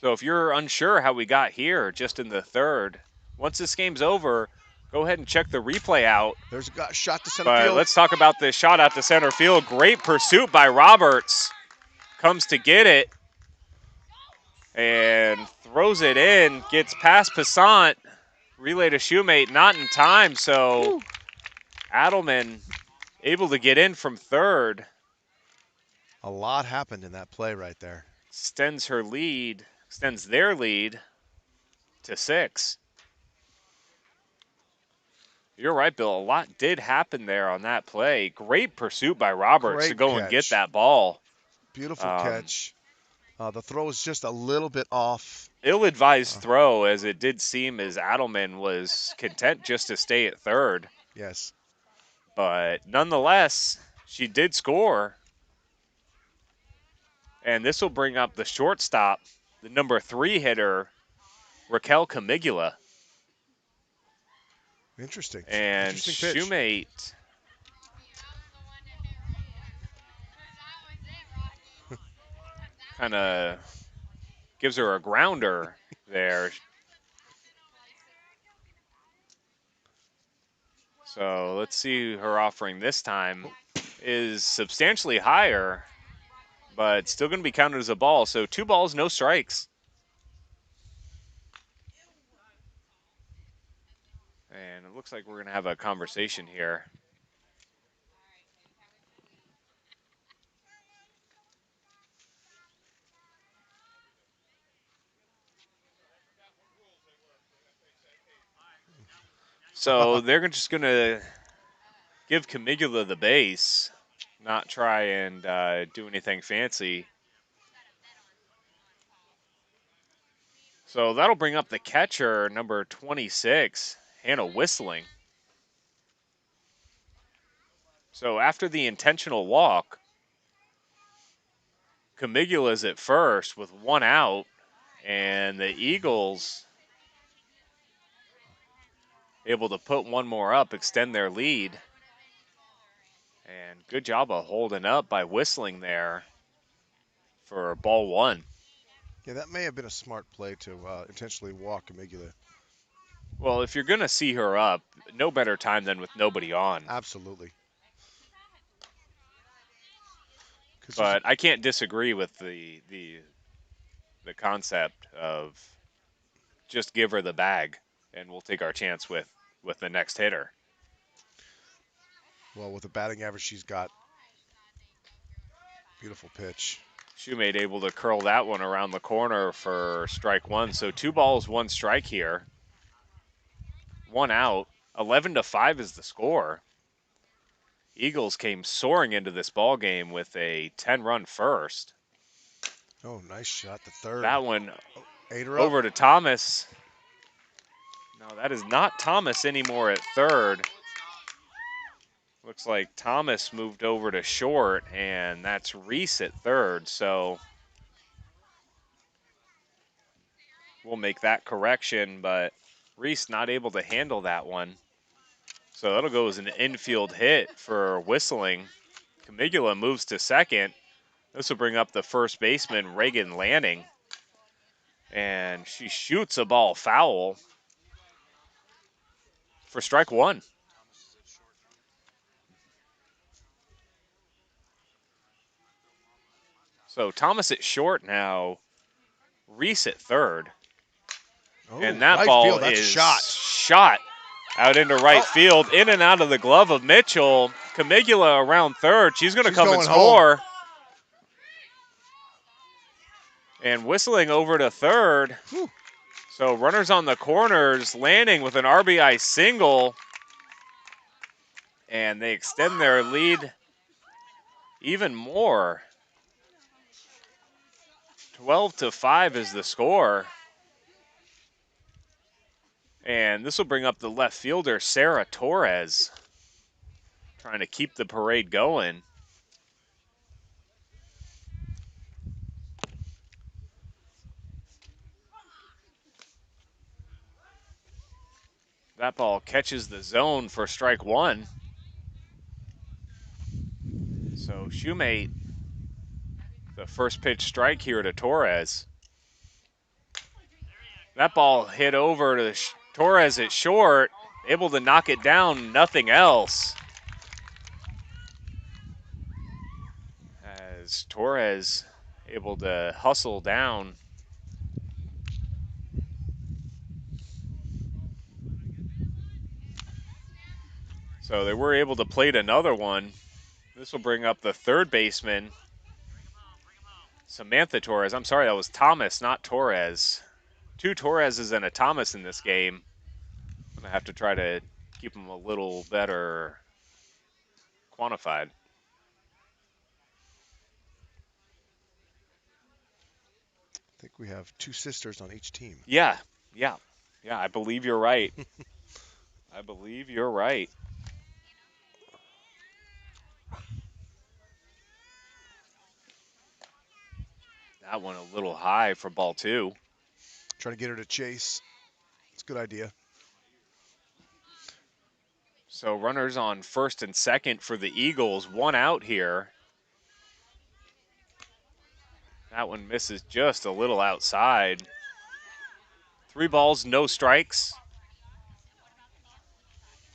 So if you're unsure how we got here just in the 3rd, once this game's over, go ahead and check the replay out. There's a shot to center field. Let's talk about this shot out to center field. Great pursuit by Roberts. Comes to get it and throws it in. Gets past Passant. Relay to Shoemate, not in time. So Adelman able to get in from third. A lot happened in that play right there. Extends their lead to 6. You're right, Bill. A lot did happen there on that play. Great pursuit by Roberts to go and get that ball. Beautiful catch. The throw is just a little bit off. Ill-advised throw, as it did seem as Adelman was content just to stay at third. Yes. But nonetheless, she did score. And this will bring up the shortstop, the number 3 hitter, Raquel Camigula. Interesting. And Interesting pitch. Shoemate kind of gives her a grounder there. So let's see her offering this time is substantially higher, but still going to be counted as a ball. So 2 balls, no strikes. And it looks like we're going to have a conversation here. So they're just going to give Camigula the base, not try and do anything fancy. So that'll bring up the catcher, number 26, Hannah Whistling. So after the intentional walk, Camigula's at first with 1 out, and the Eagles able to put 1 more up, extend their lead. And good job of holding up by Whistling there for ball 1. Yeah, that may have been a smart play to intentionally walk Camigula. Well, if you're going to see her up, no better time than with nobody on. Absolutely. But I can't disagree with the concept of just give her the bag and we'll take our chance with the next hitter. Well, with the batting average she's got, beautiful pitch. Shoemate able to curl that one around the corner for strike 1. So 2 balls, 1 strike here. 1 out. 11-5 is the score. Eagles came soaring into this ball game with a 10-run first. Oh, nice shot. The third. That one over to Thomas. No, that is not Thomas anymore at third. Looks like Thomas moved over to short, and that's Reese at third. So we'll make that correction, but Reese not able to handle that one. So that'll go as an infield hit for Whistling. Camigula moves to second. This will bring up the first baseman, Reagan Lanning. And she shoots a ball foul for strike 1. So Thomas at short now, Reese at third. Oh, and that right ball field, that's is shot out into right field, in and out of the glove of Mitchell. Camigula around third. She's going to come and score. Home. And Whistling over to third. Whew. So runners on the corners, Lanning with an RBI single. And they extend their lead even more. 12-5 is the score. And this will bring up the left fielder, Sarah Torres, trying to keep the parade going. That ball catches the zone for strike 1. So Shoemate, the first pitch strike here to Torres. That ball hit over to Torres at short, able to knock it down, nothing else. As Torres able to hustle down. So they were able to plate another one. This will bring up the third baseman, Samantha Torres. I'm sorry, that was Thomas, not Torres. 2 Torreses and a Thomas in this game. I'm going to have to try to keep them a little better quantified. I think we have 2 sisters on each team. Yeah, I believe you're right. I believe you're right. That one a little high for ball 2. Trying to get her to chase. It's a good idea. So runners on first and second for the Eagles. 1 out here. That one misses just a little outside. 3 balls, no strikes.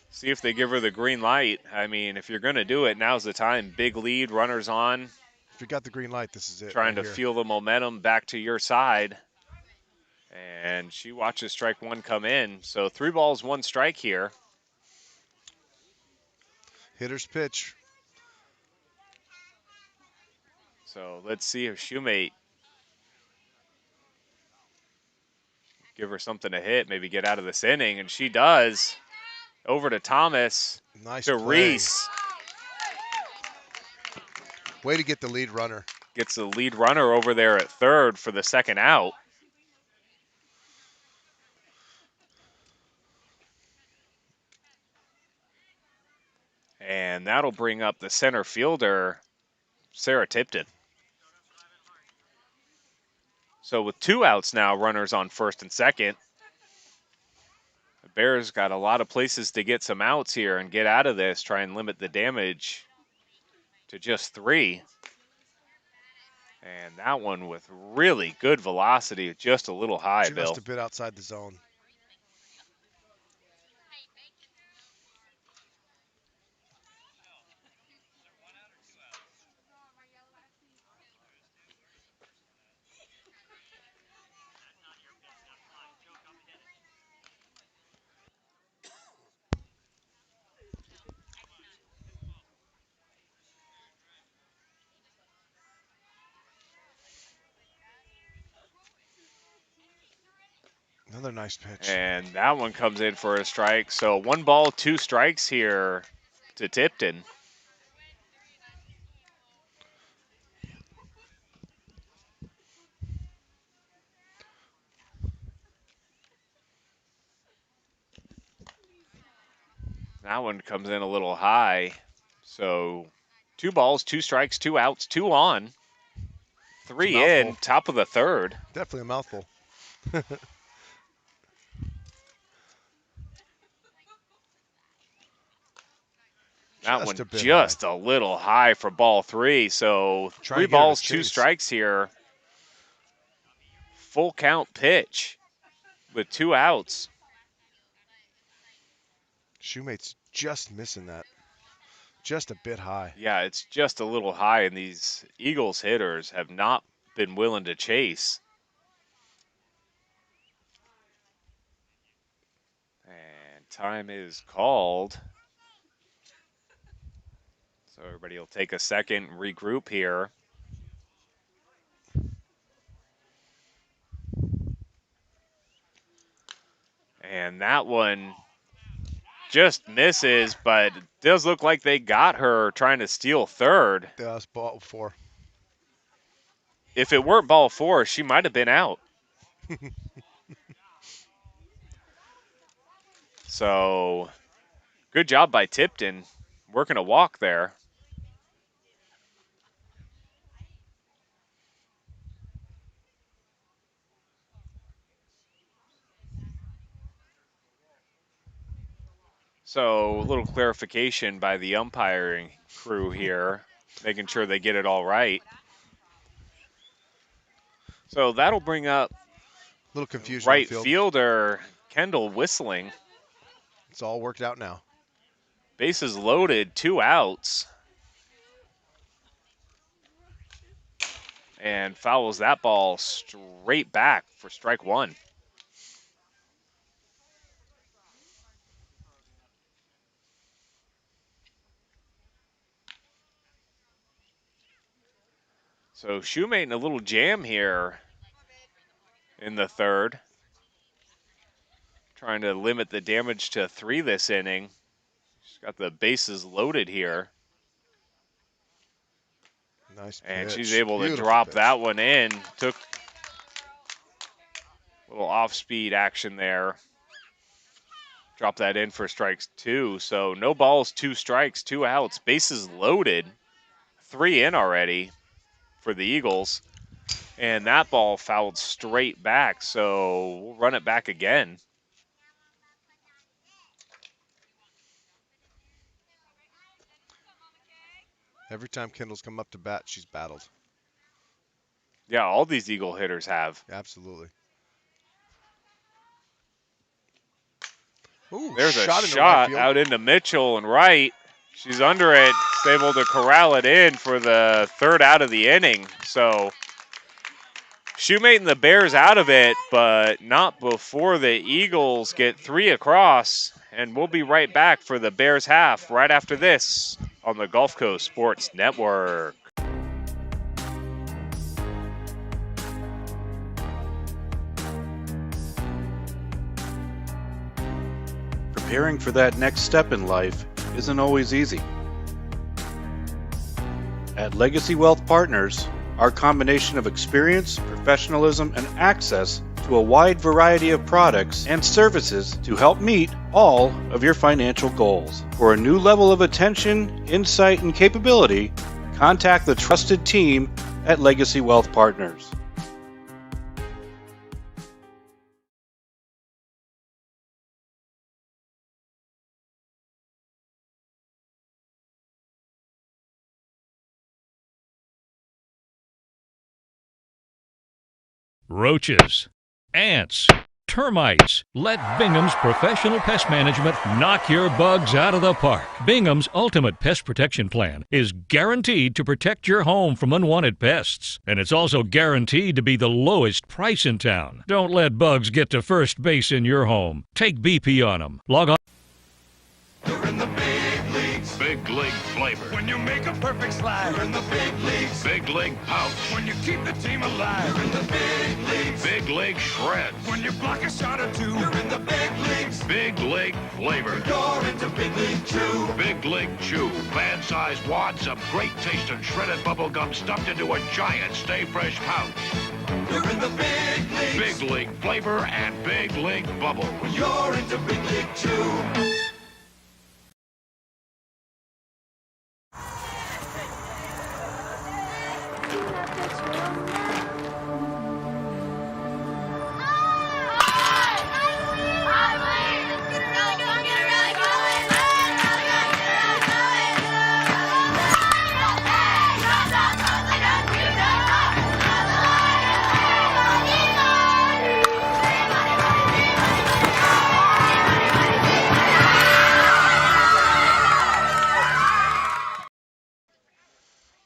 See if they give her the green light. I mean, if you're going to do it, now's the time. Big lead, runners on. If you got the green light, this is it. Trying to feel the momentum back to your side. And she watches strike one come in. So 3 balls, 1 strike here. Hitter's pitch. So let's see if Shoemate give her something to hit, maybe get out of this inning, and she does. Over to Thomas. Nice to play. Reese. Way to get the lead runner. Gets the lead runner over there at third for the second out. And that'll bring up the center fielder, Sarah Tipton. So with 2 outs now, runners on first and second. The Bears got a lot of places to get some outs here and get out of this, try and limit the damage to just 3. And that one with really good velocity, just a little high, Bill. Just a bit outside the zone. Another nice pitch. And that one comes in for a strike. So 1 ball, 2 strikes here to Tipton. That one comes in a little high. So 2 balls, 2 strikes, 2 outs, 2 on. 3 in, top of the third. Definitely a mouthful. That one just a little high for ball 3. So 3 balls, 2 strikes here. Full count pitch with 2 outs. Shoemate's just missing that. Just a bit high. Yeah, it's just a little high, and these Eagles hitters have not been willing to chase. And time is called. So everybody will take a second and regroup here. And that one just misses, but it does look like they got her trying to steal third. That's ball 4. If it weren't ball 4, she might have been out. So good job by Tipton, working a walk there. So a little clarification by the umpiring crew here, making sure they get it all right. So that'll bring up a little confusion. Right fielder Kendall whistling. It's all worked out now. Bases loaded, 2 outs. And fouls that ball straight back for strike 1. So Shoemate in a little jam here in the third. Trying to limit the damage to 3 this inning. She's got the bases loaded here. Nice pitch. And she's able to drop that one in. Took a little off-speed action there. Drop that in for strikes 2. So no balls, 2 strikes, 2 outs. Bases loaded. 3 in already for the Eagles. And that ball fouled straight back. So we'll run it back again. Every time Kendall's come up to bat, she's battled. Yeah, all these Eagle hitters have. Absolutely. Ooh, there's a shot out into Mitchell and right. She's under it. She's able to corral it in for the 3rd out of the inning. So Shoemating the Bears out of it, but not before the Eagles get 3 across. And we'll be right back for the Bears half right after this on the Gulf Coast Sports Network. Preparing for that next step in life isn't always easy. At Legacy Wealth Partners, our combination of experience, professionalism, and access to a wide variety of products and services to help meet all of your financial goals. For a new level of attention, insight, and capability, contact the trusted team at Legacy Wealth Partners. Roaches, ants, termites. Let Bingham's professional pest management knock your bugs out of the park. Bingham's Ultimate Pest Protection Plan is guaranteed to protect your home from unwanted pests. And it's also guaranteed to be the lowest price in town. Don't let bugs get to first base in your home. Take BP on them. Log on. You're in the big leagues. Big league flavor. When you make a perfect slide. You're in the big leagues. Big league pouch. When you keep the team alive. You're in the big leagues. Big league shreds. When you block a shot or two. You're in the big leagues. Big league flavor. You're into Big League Chew. Big League Chew. Fan-sized wads of great taste and shredded bubble gum stuffed into a giant Stay Fresh pouch. You're in the big leagues. Big league flavor and big league bubble. You're into Big League Chew.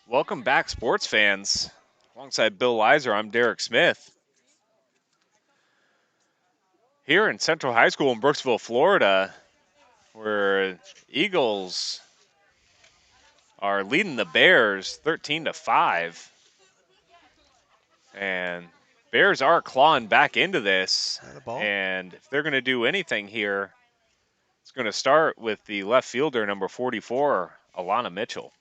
Welcome back, sports fans. Alongside Bill Leiser, I'm Derek Smith. Here in Central High School in Brooksville, Florida, where Eagles are leading the Bears 13-5. And Bears are clawing back into this. And if they're going to do anything here, it's going to start with the left fielder, number 44, Alana Mitchell.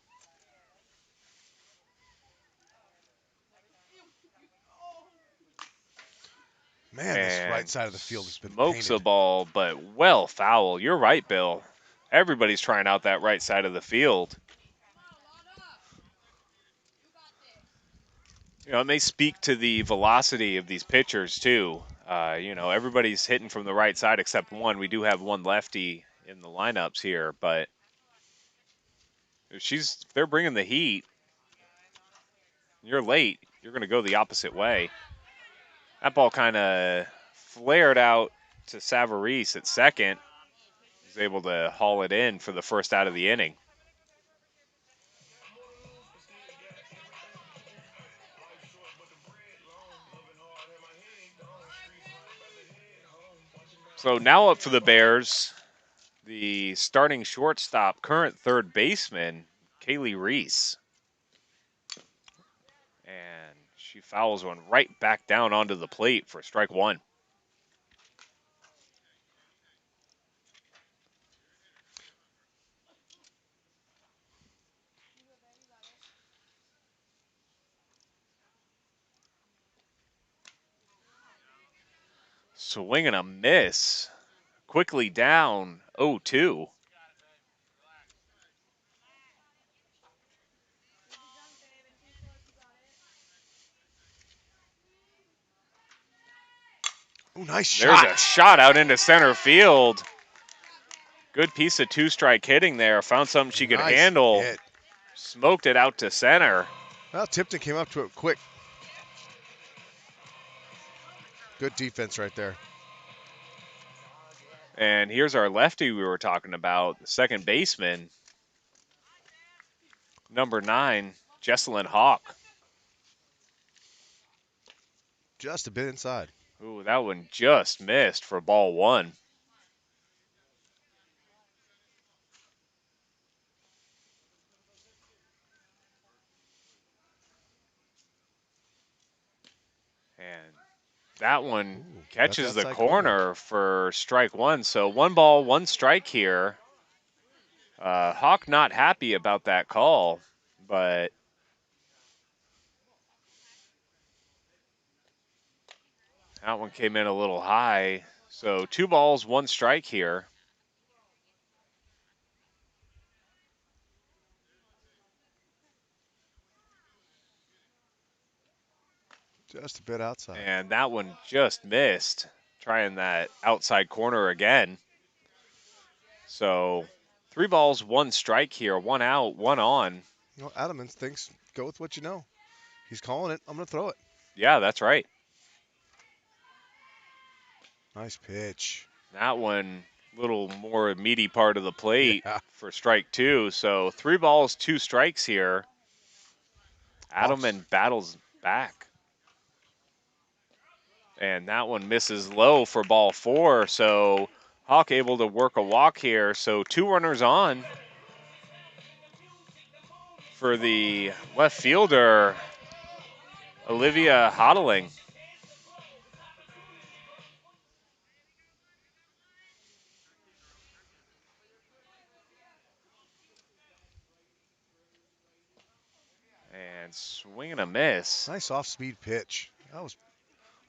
Man, this right side of the field has been smokes painted. the ball, but well foul. You're right, Bill. Everybody's trying out that right side of the field. You know, it may speak to the velocity of these pitchers, too. You know, everybody's hitting from the right side except one. We do have one lefty in the lineups here, but if they're bringing the heat, you're late, you're going to go the opposite way. That ball kind of flared out to Savarese at second. He was able to haul it in for the first out of the inning. So now up for the Bears, the starting shortstop, current third baseman, Kaylee Reese. And she fouls one right back down onto the plate for strike one. Swing and a miss. Quickly down 0-2. Ooh, nice There's shot. a shot out into center field. Good piece of two-strike hitting there. Found something she could handle. Hit. Smoked it out to center. Well, Tipton came up to it quick. Good defense right there. And here's our lefty we were talking about, the second baseman, number 9, Jesselyn Hawk. Just a bit inside. Ooh, that one just missed for ball 1. And that one catches the corner for strike 1. So 1 ball, 1 strike here. Hawk not happy about that call, but that one came in a little high. So 2 balls, 1 strike here. Just a bit outside. And that one just missed, trying that outside corner again. So 3 balls, 1 strike here, 1 out, 1 on. You know, Adamans thinks go with what you know. He's calling it. I'm going to throw it. Yeah, that's right. Nice pitch. That one, a little more meaty part of the plate for strike 2. So 3 balls, 2 strikes here. Adelman battles back. And that one misses low for ball 4. So Hawk able to work a walk here. So 2 runners on for the left fielder, Olivia Hodling. And swing and a miss. Nice off-speed pitch. That was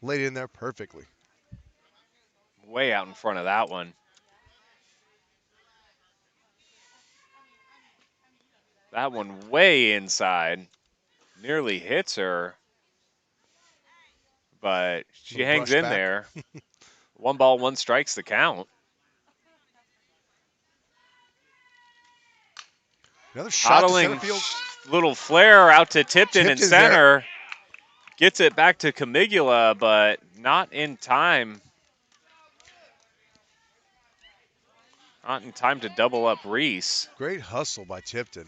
laid in there perfectly. Way out in front of that one. That one way inside. Nearly hits her. But she hangs in there. 1 ball, 1 strikes the count. Another shot to center Hodling, field. little flare out to Tipton in Tipton's center. there. Gets it back to Camigula, but not in time. Not in time to double up Reese. Great hustle by Tipton.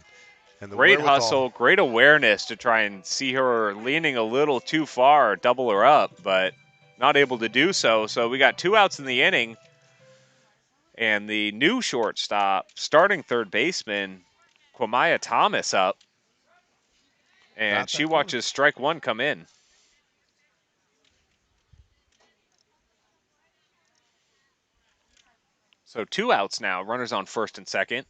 And the Great wherewithal. hustle, great awareness to try and see her leaning a little too far, double her up, but not able to do so. So we got 2 outs in the inning. And the new shortstop, starting third baseman, Quamaya Thomas up. And she watches strike 1 come in. So 2 outs now, runners on first and second.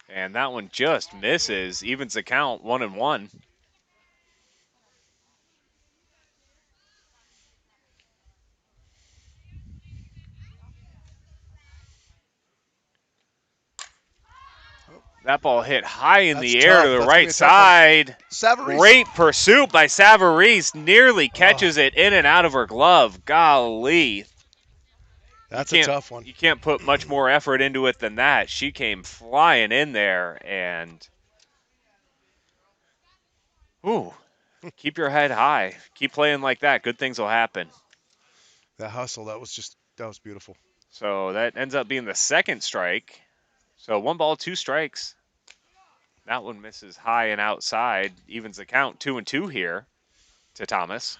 And that one just misses, evens the count, 1-1. That ball hit high in the air to the right side. Great pursuit by Savarese. Nearly catches it in and out of her glove. Golly. That's a tough one. You can't put much more effort into it than that. She came flying in there and keep your head high. Keep playing like that. Good things will happen. That hustle, that was beautiful. So that ends up being the second strike. So 1 ball, 2 strikes. That one misses high and outside. Evens the count, 2-2 here to Thomas.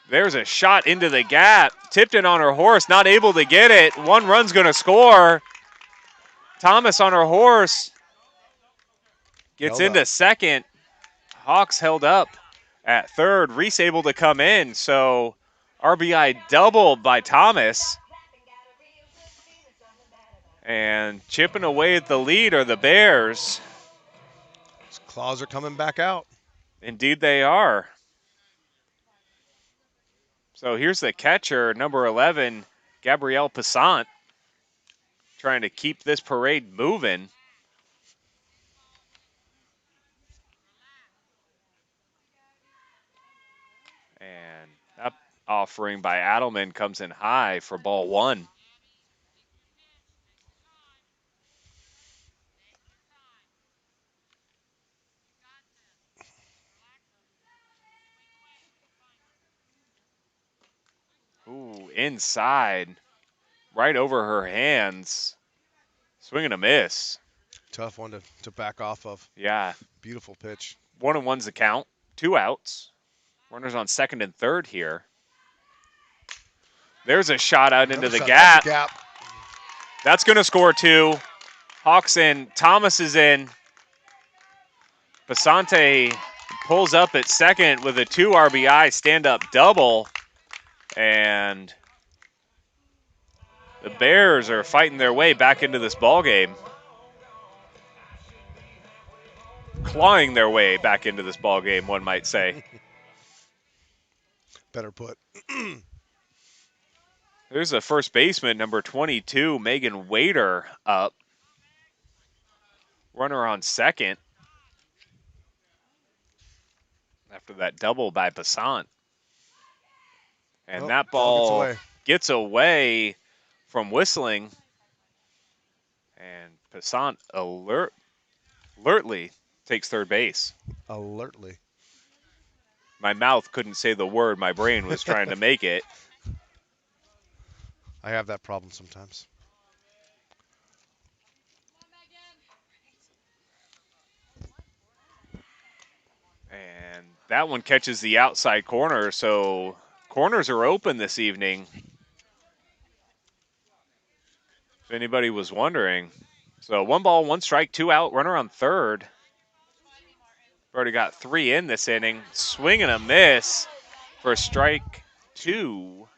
There's a shot into the gap. Tipton on her horse, not able to get it. 1 run's going to score. Thomas on her horse gets into second. Hawks held up at third. Reese able to come in, so RBI doubled by Thomas. And chipping away at the lead are the Bears. Those claws are coming back out. Indeed they are. So here's the catcher, number 11, Gabrielle Passant, trying to keep this parade moving. And that offering by Adelman comes in high for ball 1. Ooh, inside. right over her hands. Swing and a miss. Tough one to back off of. Yeah. Beautiful pitch. 1-1's the count. 2 outs. Runners on second and third here. There's a shot out into the gap. That's going to score 2. Hawks in. Thomas is in. Basante pulls up at second with a 2 RBI stand-up double. And the Bears are fighting their way back into this ballgame. Clawing their way back into this ballgame, one might say. Better put. There's a first baseman, number 22, Megan Wader, up. Runner on second. After that double by Passant. And that ball gets away from Whistling. And Passant alertly takes third base. Alertly. My mouth couldn't say the word. My brain was trying to make it. I have that problem sometimes. And that one catches the outside corner, so corners are open this evening. If anybody was wondering. So 1 ball, 1 strike, 2 out, runner on third. Already got 3 in this inning. Swing and a miss for strike 2.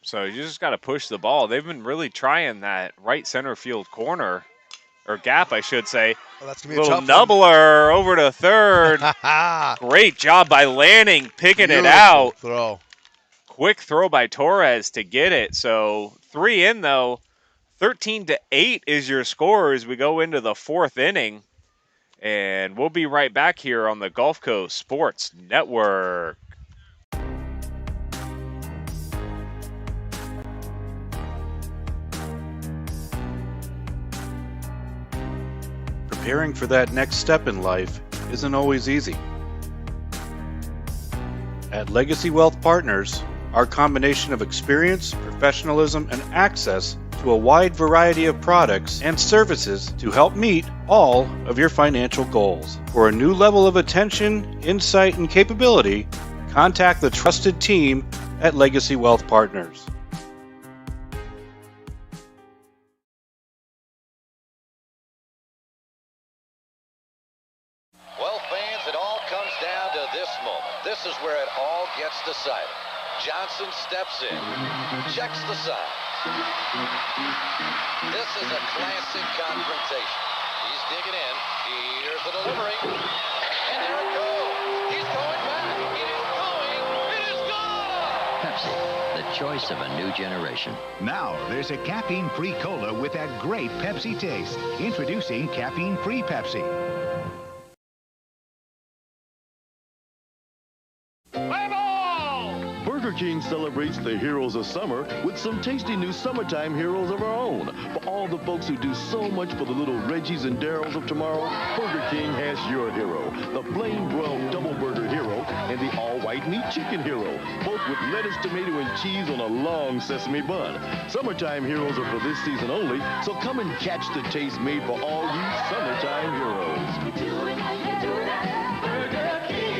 So you just got to push the ball. They've been really trying that right center field corner, or gap, I should say. Well, that's gonna be a little tough nubbler over to third. Great job by Lanning picking it out. Throw. Quick throw by Torres to get it. So 3 in, though. 13-8 is your score as we go into the 4th inning. And we'll be right back here on the Gulf Coast Sports Network. Preparing for that next step in life isn't always easy. At Legacy Wealth Partners, our combination of experience, professionalism, and access to a wide variety of products and services to help meet all of your financial goals. For a new level of attention, insight, and capability, contact the trusted team at Legacy Wealth Partners. Well, fans, it all comes down to this moment. This is where it all gets decided. Johnson steps in, checks the sign. This is a classic confrontation. He's digging in. Here's the delivery. And there it goes. He's going back. It is going. It is gone. Pepsi, the choice of a new generation. Now, there's a caffeine-free cola with that great Pepsi taste. Introducing caffeine-free Pepsi. Burger King celebrates the heroes of summer with some tasty new summertime heroes of our own. For all the folks who do so much for the little Reggies and Darryls of tomorrow, Burger King has your hero, the Flame Broiled Double Burger Hero and the All-White Meat Chicken Hero, both with lettuce, tomato, and cheese on a long sesame bun. Summertime heroes are for this season only, so come and catch the taste made for all you summertime heroes. Burger King.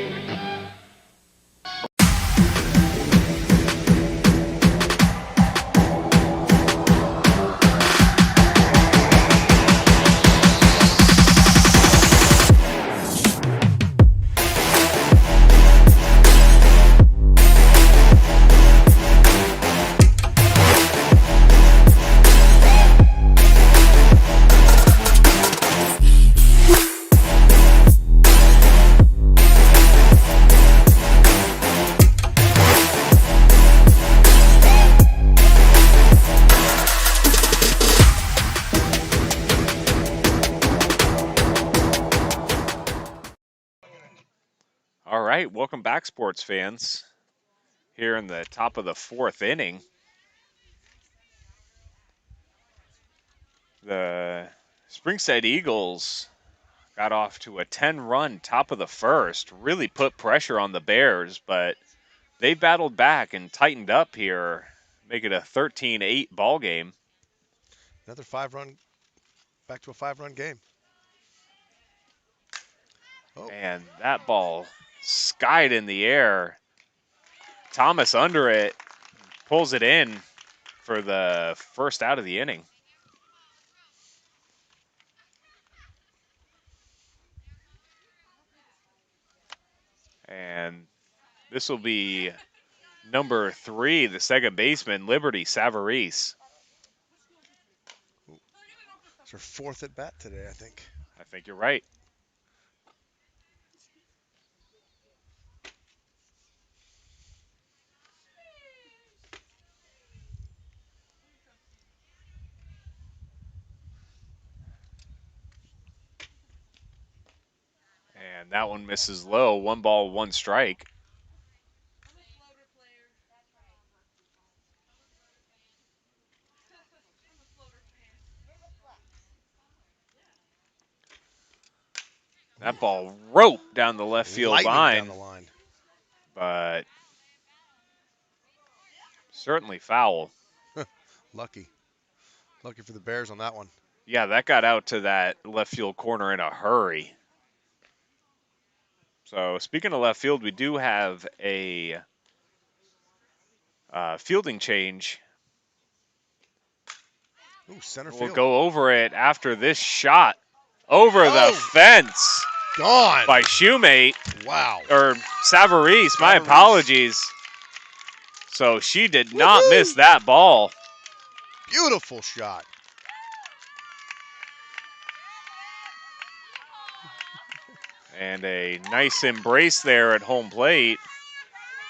Welcome back, sports fans. Here in the top of the 4th inning. The Springstead Eagles got off to a 10-run top of the first, really put pressure on the Bears, but they battled back and tightened up here, make it a 13-8 ball game. Another 5-run, back to a 5-run game. Oh. And that ball skied in the air. Thomas under it, pulls it in for the first out of the inning. And this will be number 3, the second baseman, Liberty Savarese. It's her 4th at bat today, I think. I think you're right. And that one misses low. 1 ball, 1 strike. That ball roped down the left field Lightning line. down the line. But certainly foul. Lucky. Lucky for the Bears on that one. Yeah, that got out to that left field corner in a hurry. So speaking of left field, we do have a fielding change. Ooh, center We'll field. go over it after this shot. Over the fence. Gone. By Shoemate. Wow. Or Savarese, my apologies. So she did not miss that ball. Beautiful shot. And a nice embrace there at home plate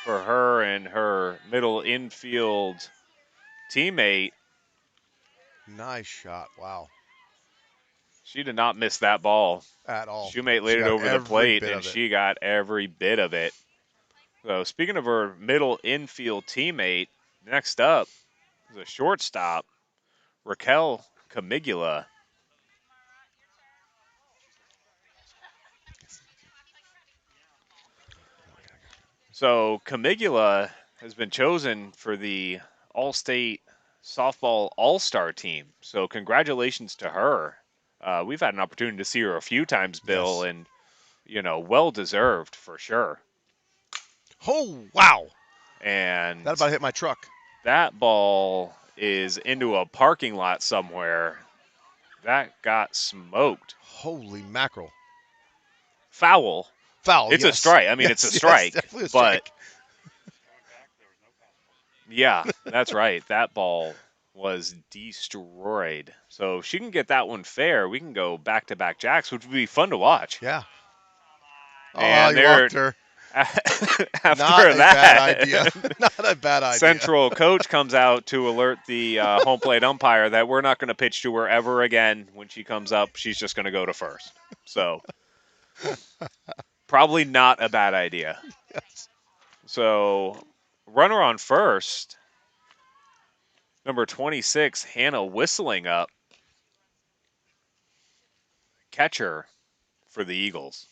for her and her middle infield teammate. Nice shot. Wow. She did not miss that ball. At all. Shoemate laid it over the plate, and she got every bit of it. So speaking of her middle infield teammate, next up is a shortstop, Raquel Camigula. So Camigula has been chosen for the All-State Softball All-Star team. So congratulations to her. We've had an opportunity to see her a few times, Bill, Yes. and, you know, well-deserved for sure. Oh, wow. And that about hit my truck. That ball is into a parking lot somewhere. That got smoked. Holy mackerel. Foul. Foul, It's yes. a strike. I mean, Yes, it's a yes, strike. definitely a strike. But yeah, that's right. That ball was destroyed. So if she can get that one fair, we can go back-to-back jacks, which would be fun to watch. Yeah. And you walked her. After Not a that, bad idea. Not a bad idea. Central coach comes out to alert the home plate umpire that we're not going to pitch to her ever again. When she comes up, she's just going to go to first. So probably not a bad idea. Yes. So runner on first, number 26, Hannah Whistling up. Catcher for the Eagles.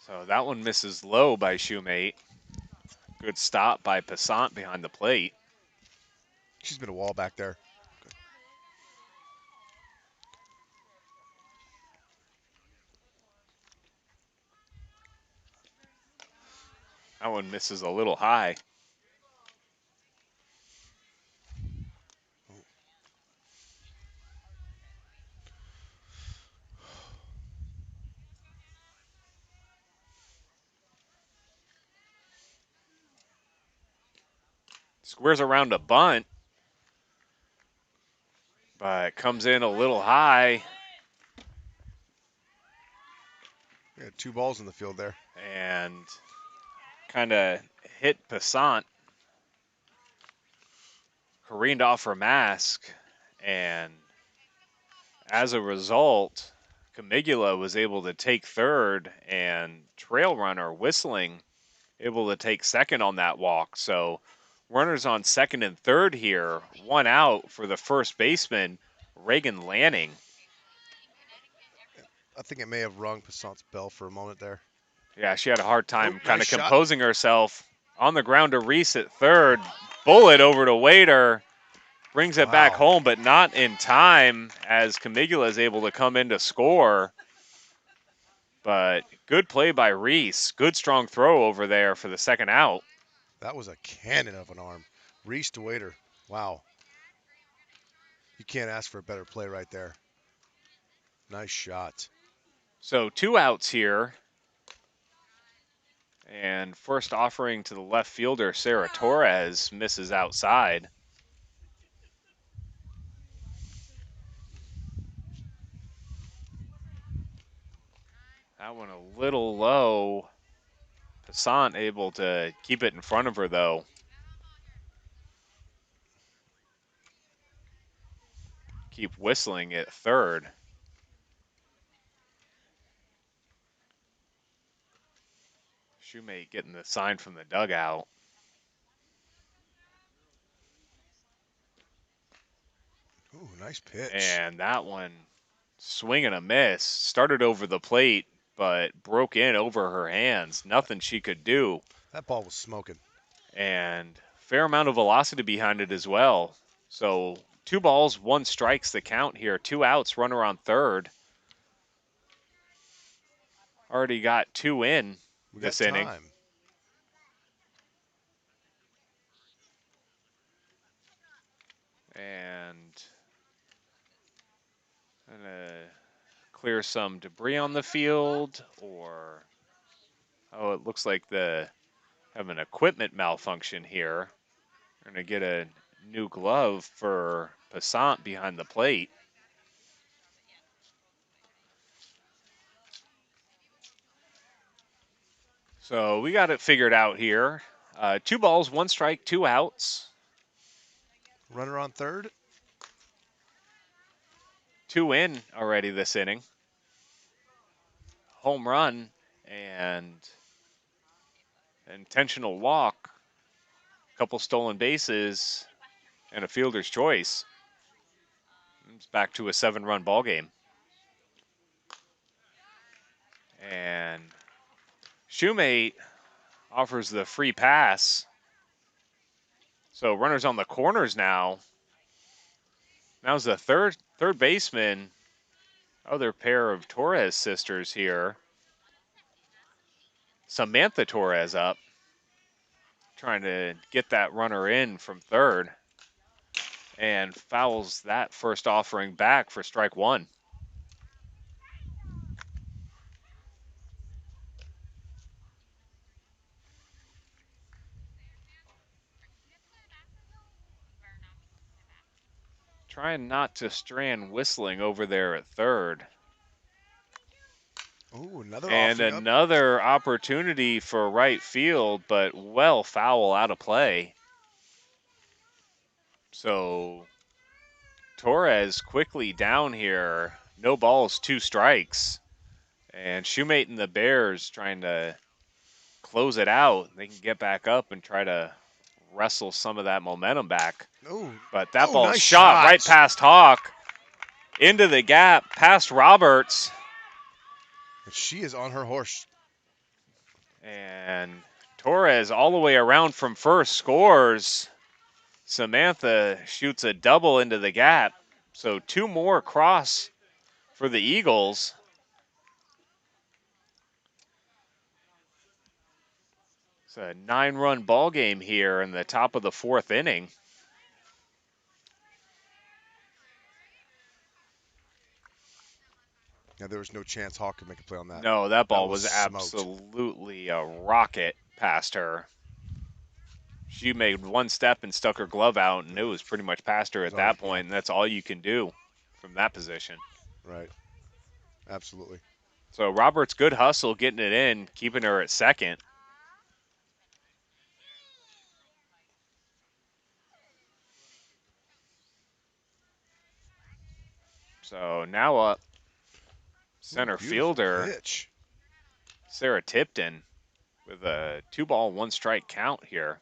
So that one misses low by Shoemate. Good stop by Passant behind the plate. She's been a wall back there. That one misses a little high. Squares around a bunt, but comes in a little high. We had 2 balls in the field there. And kind of hit Passant. Careened off her mask. And as a result, Camigula was able to take third, and trail runner Whistling able to take second on that walk. So Runners on second and third here. One out for the first baseman, Reagan Lanning. I think it may have rung Passant's bell for a moment there. Yeah, she had a hard time kind nice of composing herself. On the ground to Reese at third. Bullet over to Wader. Brings it back home, but not in time as Camigula is able to come in to score. But good play by Reese. Good strong throw over there for the second out. That was a cannon of an arm. Reese to Wader. Wow. You can't ask for a better play right there. Nice shot. So 2 outs here. And first offering to the left fielder, Sarah Torres, misses outside. That one a little low. Passant able to keep it in front of her, though. Keep whistling at third. Shoemate getting the sign from the dugout. Ooh, nice pitch. And that one, swing and a miss. Started over the plate, but broke in over her hands. Nothing she could do. That ball was smoking. And fair amount of velocity behind it as well. So 2 balls, 1 strikes the count here. 2 outs, runner on third. Already got 2 in this inning. And gonna clear some debris on the field, or it looks like have an equipment malfunction here. We're gonna get a new glove for Passant behind the plate. So we got it figured out here. 2 balls, 1 strike, 2 outs. Runner on third. 2 in already this inning. Home run and intentional walk. Couple stolen bases and a fielder's choice. It's back to a 7-run ball game. And Shoemate offers the free pass. So runners on the corners now. Now's the third baseman. Other pair of Torres sisters here. Samantha Torres up. Trying to get that runner in from third. And fouls that first offering back for strike 1. Trying not to strand whistling over there at third. Ooh, another opportunity for right field, but well foul out of play. So Torres quickly down here. No balls, 2 strikes. And Shoemate and the Bears trying to close it out. They can get back up and try to wrestle some of that momentum back. Ooh. But that ball nice shot right past Hawk. Into the gap, past Roberts. And she is on her horse. And Torres all the way around from first scores. Samantha shoots a double into the gap. So 2 more across for the Eagles. It's a 9-run ball game here in the top of the 4th inning. Yeah, there was no chance Hawk could make a play on that. No, that ball was smoked. absolutely a rocket past her. She made 1 step and stuck her glove out, and it was pretty much past her at that point, and that's all you can do from that position. Right. Absolutely. So Roberts, good hustle getting it in, keeping her at second. So now up center fielder pitch. Sarah Tipton with a 2-ball, 1 strike count here.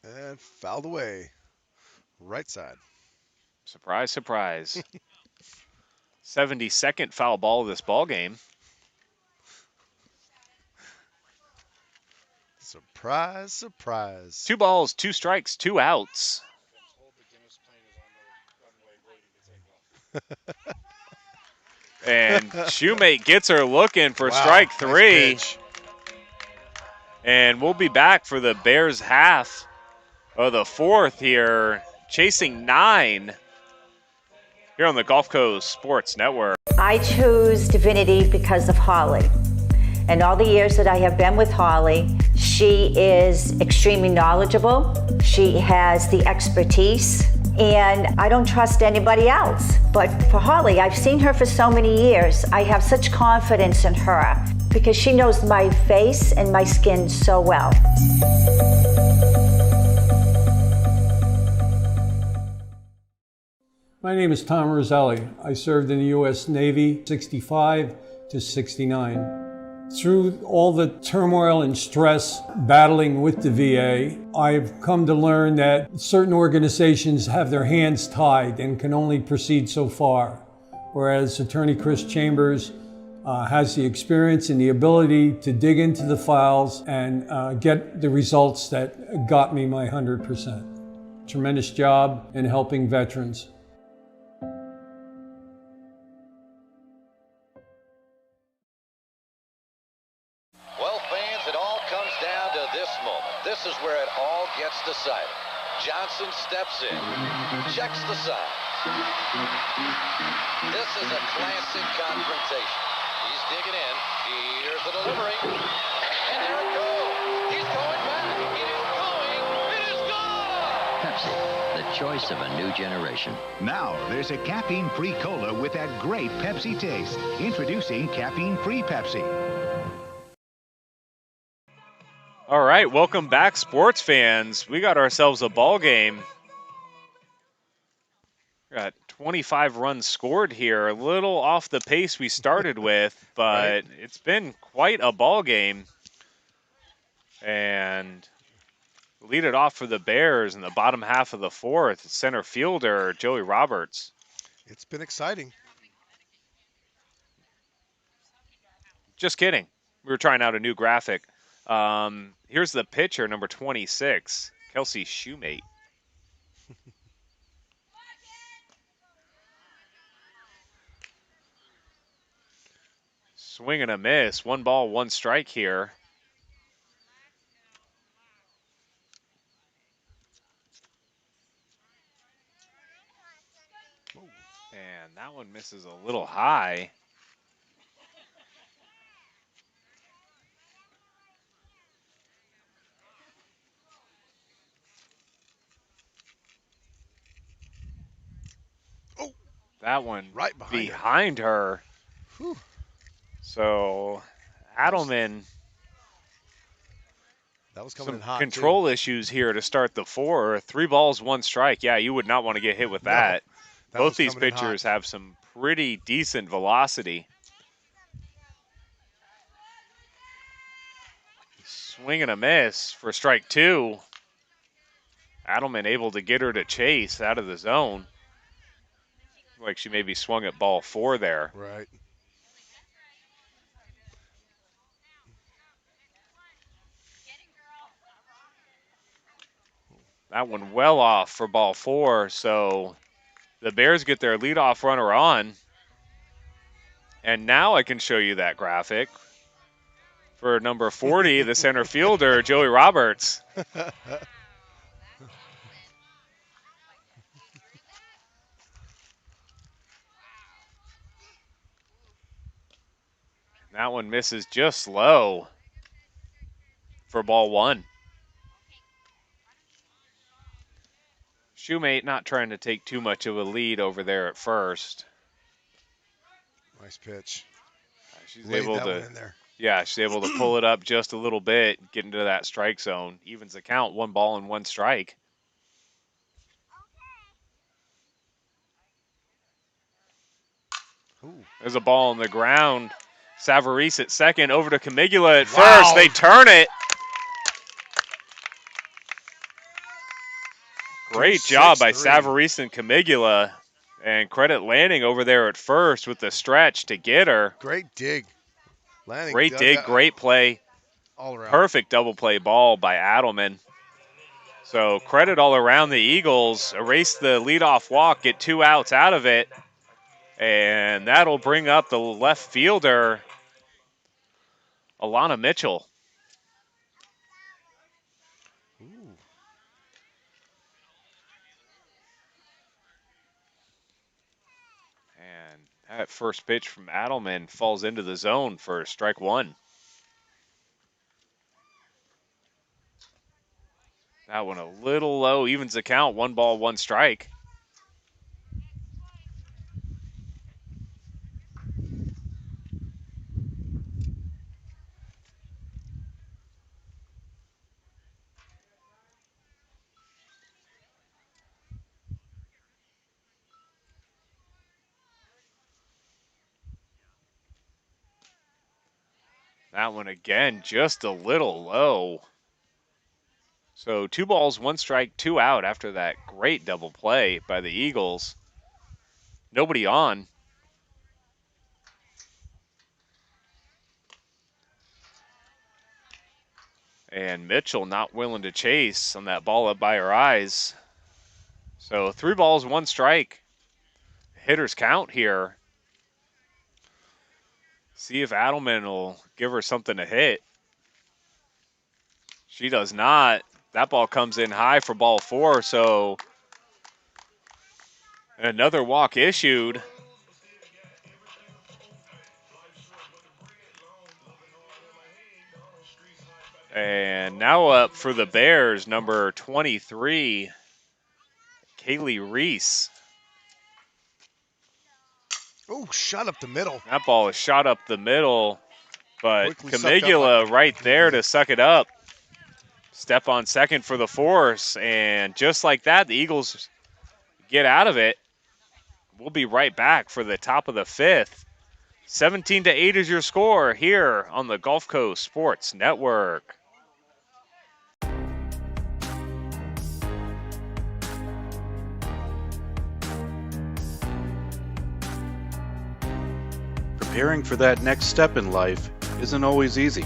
And fouled away. Right side. Surprise, surprise. 72nd foul ball of this ball game. Surprise, surprise. 2 balls, 2 strikes, 2 outs. And Shoemate gets her looking for strike 3. Nice. And we'll be back for the Bears half of the 4th here, chasing 9 here on the Gulf Coast Sports Network. I chose Divinity because of Holly. And all the years that I have been with Holly, she is extremely knowledgeable. She has the expertise. And I don't trust anybody else. But for Holly, I've seen her for so many years. I have such confidence in her because she knows my face and my skin so well. My name is Tom Roselli. I served in the U.S. Navy 65 to 69. Through all the turmoil and stress battling with the VA, I've come to learn that certain organizations have their hands tied and can only proceed so far, whereas Attorney Chris Chambers has the experience and the ability to dig into the files and get the results that got me my 100%. Tremendous job in helping veterans. This is where it all gets decided. Johnson steps in, checks the sign. This is a classic confrontation. He's digging in. Here's the delivery. And there it goes. He's going back. It is going. It is gone. Pepsi, the choice of a new generation. Now, there's a caffeine-free cola with that great Pepsi taste. Introducing caffeine-free Pepsi. All right, welcome back, sports fans. We got ourselves a ball game. Got 25 runs scored here, a little off the pace we started with, but It's been quite a ball game. And lead it off for the Bears in the bottom half of the 4th, center fielder Joey Roberts. It's been exciting. Just kidding. We were trying out a new graphic. Here's the pitcher, number 26, Kelsey Shoemate. Swing and a miss. 1 ball, 1 strike here. And that one misses a little high. That one right behind her. Whew. So Adelman, that was coming some in hot control too. issues here to start the 4. 3 balls, 1 strike. Yeah, you would not want to get hit with that. Both these pitchers have some pretty decent velocity. Swing and a miss for strike 2. Adelman able to get her to chase out of the zone. Like she maybe swung at ball 4 there. Right. That one well off for ball 4, so the Bears get their leadoff runner on. And now I can show you that graphic for number 40, the center fielder, Joey Roberts. That one misses just low for ball 1. Shoemate not trying to take too much of a lead over there at first. Nice pitch. She's able to, yeah, she's able to pull it up just a little bit, get into that strike zone. Evens the count, 1 ball and 1 strike. Ooh. There's a ball on the ground. Savarese at second, over to Camigula at first. They turn it. Great job by Savarese and Camigula. And credit Lanning over there at first with the stretch to get her. Great dig. Lanning Great dig, great play. All around. Perfect double play ball by Adelman. So credit all around the Eagles. Erase the leadoff walk, get 2 outs out of it. And that'll bring up the left fielder, Alana Mitchell. And that first pitch from Adelman falls into the zone for strike 1. That one a little low, evens the count, 1 ball, 1 strike. That one again, just a little low. So 2 balls, 1 strike, 2 out after that great double play by the Eagles. Nobody on. And Mitchell not willing to chase on that ball up by her eyes. So 3 balls, 1 strike. Hitters count here. See if Adelman will give her something to hit. She does not. That ball comes in high for ball 4, so another walk issued. And now up for the Bears, number 23, Kaylee Reese. Oh, shot up the middle. That ball is shot up the middle, but Camigula right there to suck it up. Step on second for the force, and just like that, the Eagles get out of it. We'll be right back for the top of the 5th. 17-8 is your score here on the Gulf Coast Sports Network. Preparing for that next step in life isn't always easy.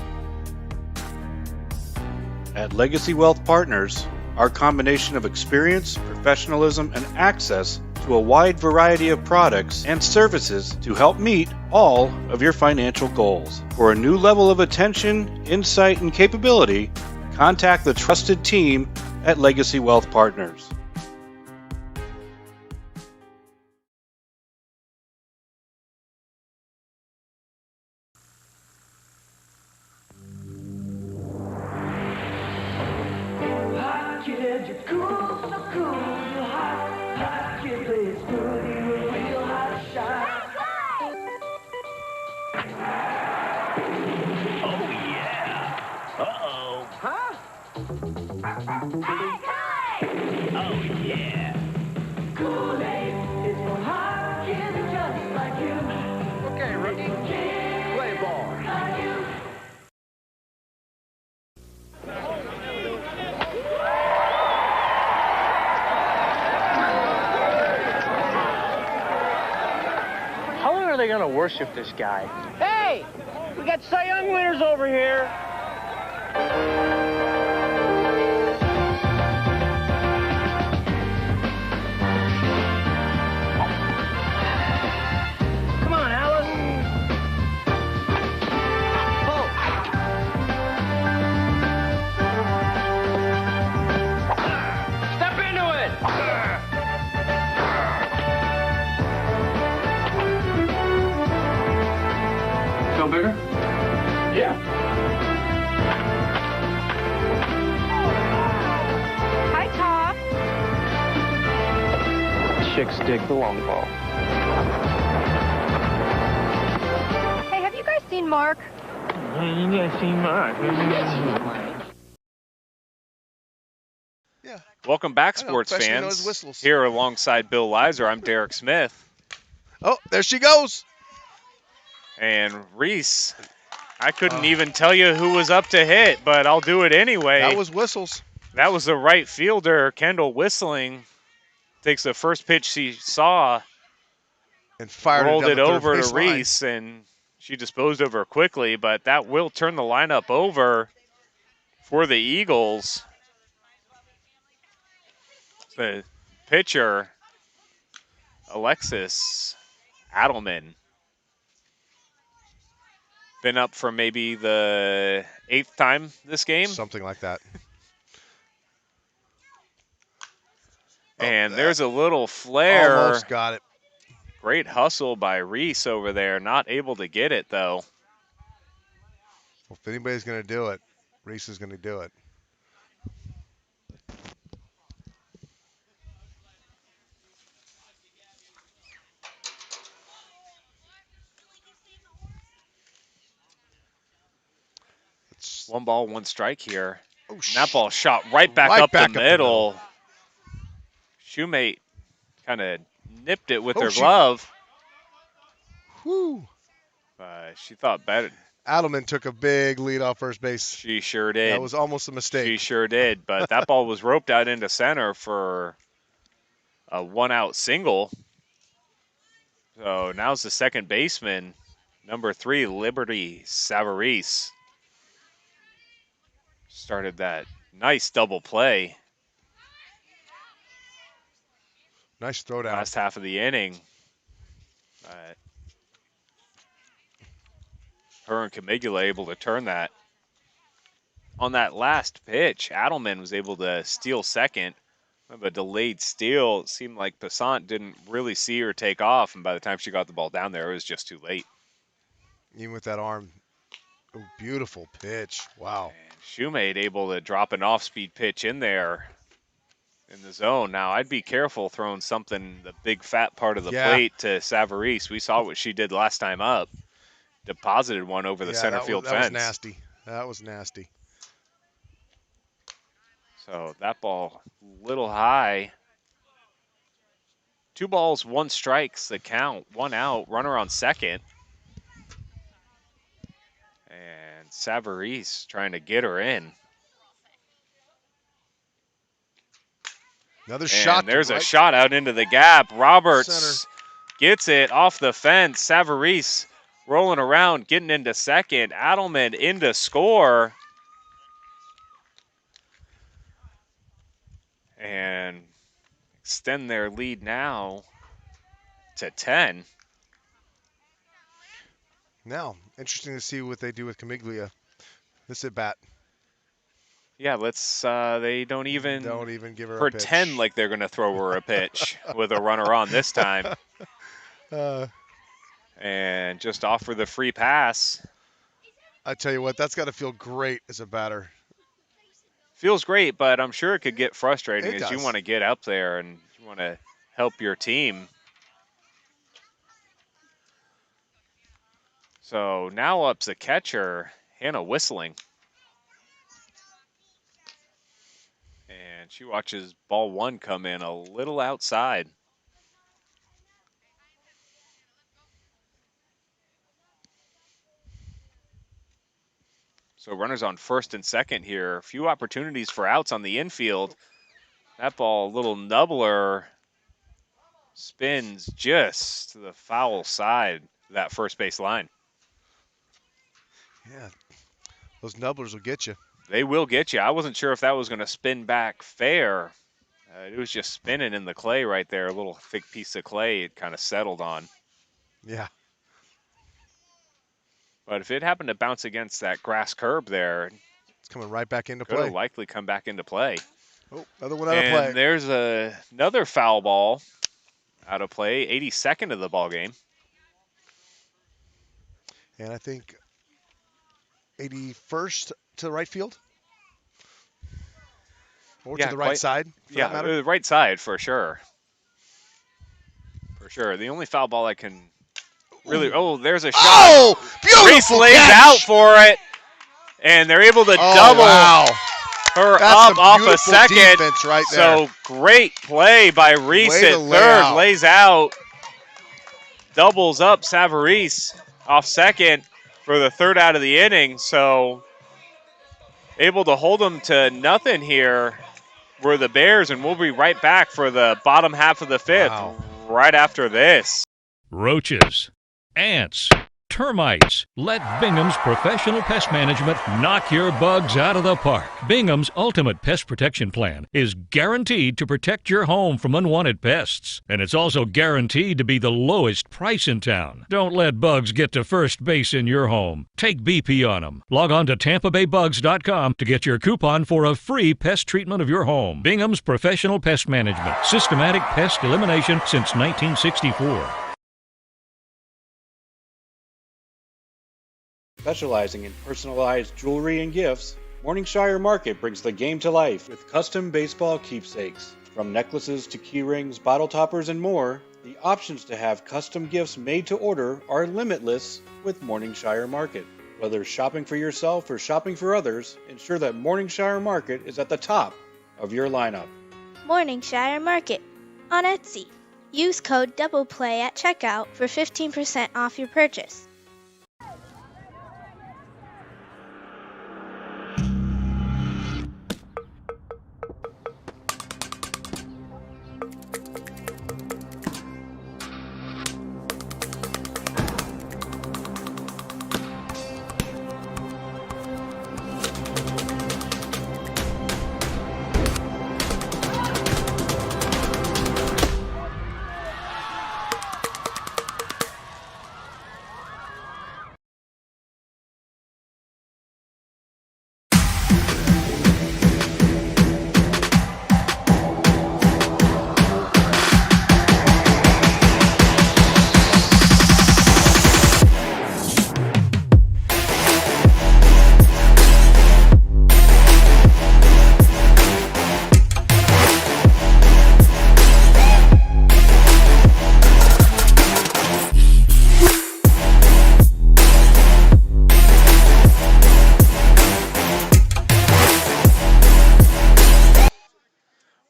At Legacy Wealth Partners, our combination of experience, professionalism, and access to a wide variety of products and services to help meet all of your financial goals. For a new level of attention, insight, and capability, contact the trusted team at Legacy Wealth Partners. They gonna worship this guy. Hey, we got Cy Young winners over here. Come on, Alice. Step into it. Feel bigger? Yeah. Hi, Top. Chicks dig the long ball. Hey, have you guys seen Mark? You guys seen Mark? Yeah. Welcome back, sports fans. Here alongside Bill Lizer, I'm Derek Smith. Oh, there she goes. And Reese, I couldn't even tell you who was up to hit, but I'll do it anyway. That was Whistles. That was the right fielder, Kendall Whistling. Takes the first pitch she saw and fired rolled it, it down the over third to base line. Reese, and she disposed of her quickly, but that will turn the lineup over for the Eagles. The pitcher, Alexis Adelman, been up for maybe the 8th time this game. Something like that. And there's a little flare. Almost got it. Great hustle by Reese over there. Not able to get it, though. Well, if anybody's going to do it, Reese is going to do it. It's 1 ball, 1 strike here. Oh, and that ball shot right back up the middle. Shoemate kind of nipped it with her glove. Whew. She thought better. Adelman took a big lead off first base. She sure did. That was almost a mistake. She sure did, but that ball was roped out into center for a 1-out single. So now's the second baseman, number 3, Liberty Savarese. Started that nice double play. Nice throwdown. Last half of the inning. Her and Camigula able to turn that. On that last pitch, Adelman was able to steal second. A delayed steal. It seemed like Passant didn't really see her take off, and by the time she got the ball down there, it was just too late. Even with that arm. Oh, beautiful pitch. Wow. And Shoemate able to drop an off-speed pitch in there in the zone. Now, I'd be careful throwing something, the big fat part of the plate to Savarese. We saw what she did last time up. Deposited one over the center field fence. That was nasty. That was nasty. So that ball a little high. 2 balls, 1 strike's the count. 1 out, runner on second. And Savarese trying to get her in. Another shot. There's a shot out into the gap. Roberts gets it off the fence. Savarese rolling around, getting into second. Adelman into score. And extend their lead now to 10. Now, interesting to see what they do with Camiglia. This at bat. Yeah, let's. They don't even give her pretend a pitch. like they're going to throw her a pitch with a runner on this time. And just offer the free pass. I tell you what, that's got to feel great as a batter. Feels great, but I'm sure it could get frustrating as you does. want to get up there and you want to help your team. So now up's the catcher, Hannah Whistling. And she watches ball 1 come in a little outside. So runners on first and second here. A few opportunities for outs on the infield. That ball, a little nubbler, spins just to the foul side of that first base line. Yeah, those nubblers will get you. They will get you. I wasn't sure if that was going to spin back fair. It was just spinning in the clay right there, a little thick piece of clay it kind of settled on. Yeah. But if it happened to bounce against that grass curb there, it's coming right back into could play. have likely come back into play. Oh, another one out of play. And there's another foul ball out of play, 82nd of the ball game. And I think 81st to the right field? Or to the right side, for that matter? The right side for sure. For sure. The only foul ball I can really... Oh, there's a shot. Oh, beautiful Reese lays catch. out for it, and they're able to double her That's up some off a beautiful second. defense right there. So great play by Reese Way at to lay third. out. Lays out. Doubles up Savarese off second for the 3rd out of the inning. So able to hold them to nothing here were the Bears, and we'll be right back for the bottom half of the fifth right after this. Roaches, ants, termites. Let Bingham's professional pest management knock your bugs out of the park. Bingham's ultimate pest protection plan is guaranteed to protect your home from unwanted pests. And it's also guaranteed to be the lowest price in town. Don't let bugs get to first base in your home. Take BP on them. Log on to TampaBayBugs.com to get your coupon for a free pest treatment of your home. Bingham's professional pest management. Systematic pest elimination since 1964. Specializing in personalized jewelry and gifts, Morningshire Market brings the game to life with custom baseball keepsakes. From necklaces to key rings, bottle toppers, and more, the options to have custom gifts made to order are limitless with Morningshire Market. Whether shopping for yourself or shopping for others, ensure that Morningshire Market is at the top of your lineup. Morningshire Market on Etsy. Use code DOUBLEPLAY at checkout for 15% off your purchase.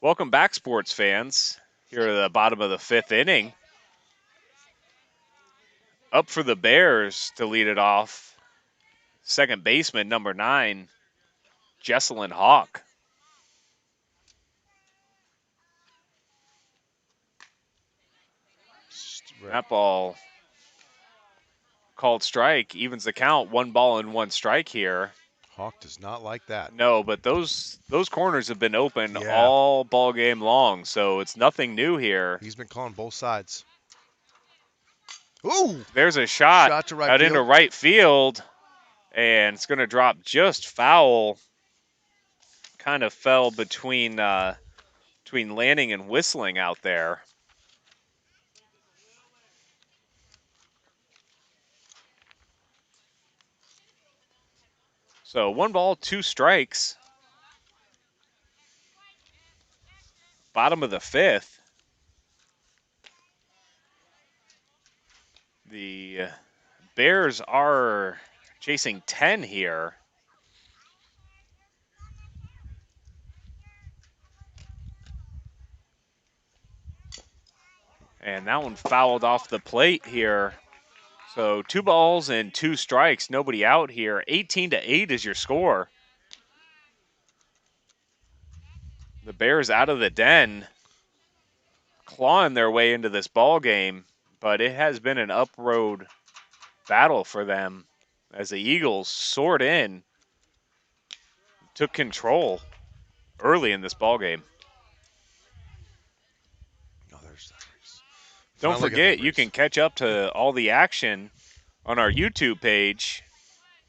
Welcome back, sports fans. Here at the bottom of the fifth inning. Up for the Bears to lead it off. Second baseman, number 9, Jesselyn Hawk. That ball called strike, evens the count, 1 ball and 1 strike here. Hawk does not like that. No, but those corners have been open all ball game long, so it's nothing new here. He's been calling both sides. Ooh! There's a shot to right out field. into right field, and it's going to drop just foul. Kind of fell between landing and whistling out there. So 1 ball, 2 strikes. Bottom of the fifth. The Bears are chasing 10 here. And that one fouled off the plate here. So 2 balls and 2 strikes, nobody out here. 18-8 is your score. The Bears out of the den, clawing their way into this ball game, but it has been an up-road battle for them as the Eagles soared in, took control early in this ball game. Don't forget, you can catch up to all the action on our YouTube page.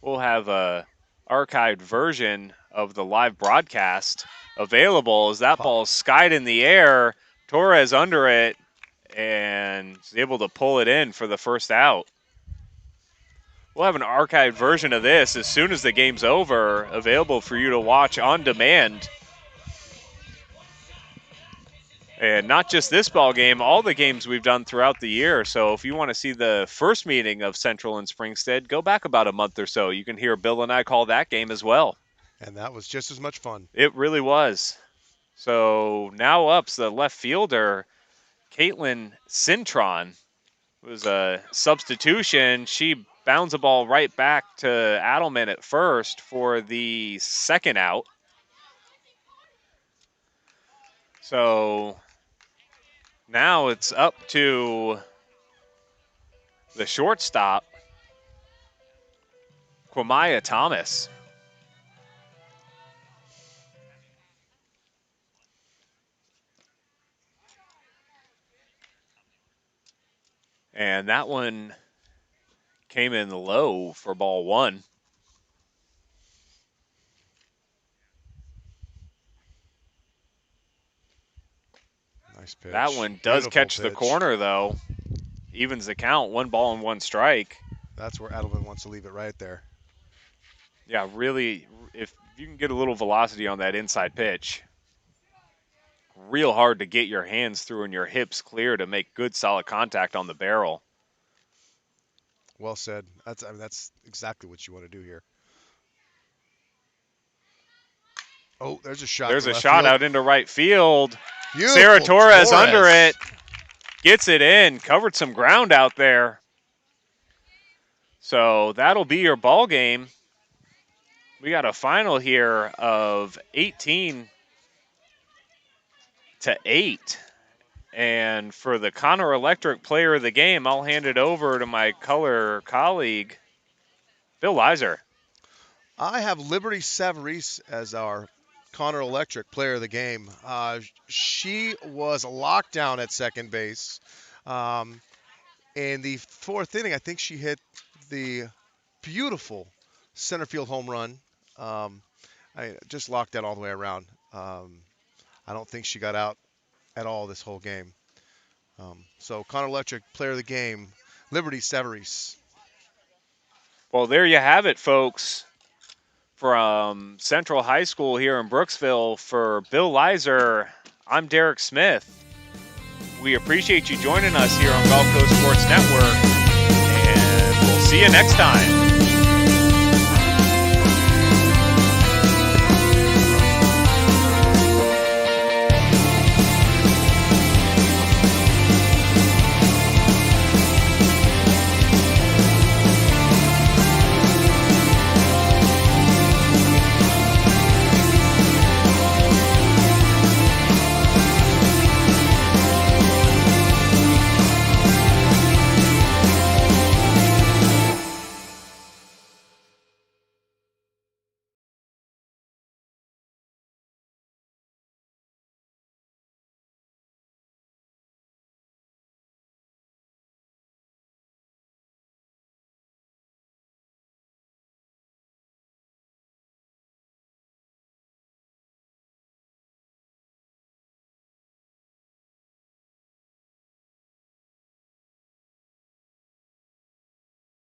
We'll have a archived version of the live broadcast available as that ball skied in the air. Torres under it and is able to pull it in for the first out. We'll have an archived version of this as soon as the game's over, available for you to watch on demand. And not just this ball game, all the games we've done throughout the year. So if you want to see the first meeting of Central and Springstead, go back about a month or so. You can hear Bill and I call that game as well. And that was just as much fun. It really was. So now up's the left fielder, Caitlin Cintron. It was a substitution. She bounds the ball right back to Adelman at first for the second out. So now it's up to the shortstop, Quamaya Thomas. And that one came in low for ball one. Nice pitch. That one does Beautiful catch the pitch. corner, though. Evens the count, 1 ball and 1 strike. That's where Adelman wants to leave it right there. Yeah, really, if you can get a little velocity on that inside pitch, real hard to get your hands through and your hips clear to make good, solid contact on the barrel. Well said. That's exactly what you want to do here. Oh, there's a shot. There's to a left shot field. out into right field. Beautiful Sarah Torres under Torres. it. Gets it in. Covered some ground out there. So that'll be your ball game. We got a final here of 18-8. And for the Connor Electric player of the game, I'll hand it over to my color colleague, Bill Leiser. I have Liberty Savarese as our Connor Electric player of the game. She was locked down at second base. In the fourth inning, I think she hit the beautiful center field home run. I just locked that all the way around. I don't think she got out at all this whole game. So Connor Electric player of the game, Liberty Savarese. Well, there you have it, folks. From Central High School here in Brooksville, for Bill Leiser, I'm Derek Smith. We appreciate you joining us here on Gulf Coast Sports Network, and we'll see you next time.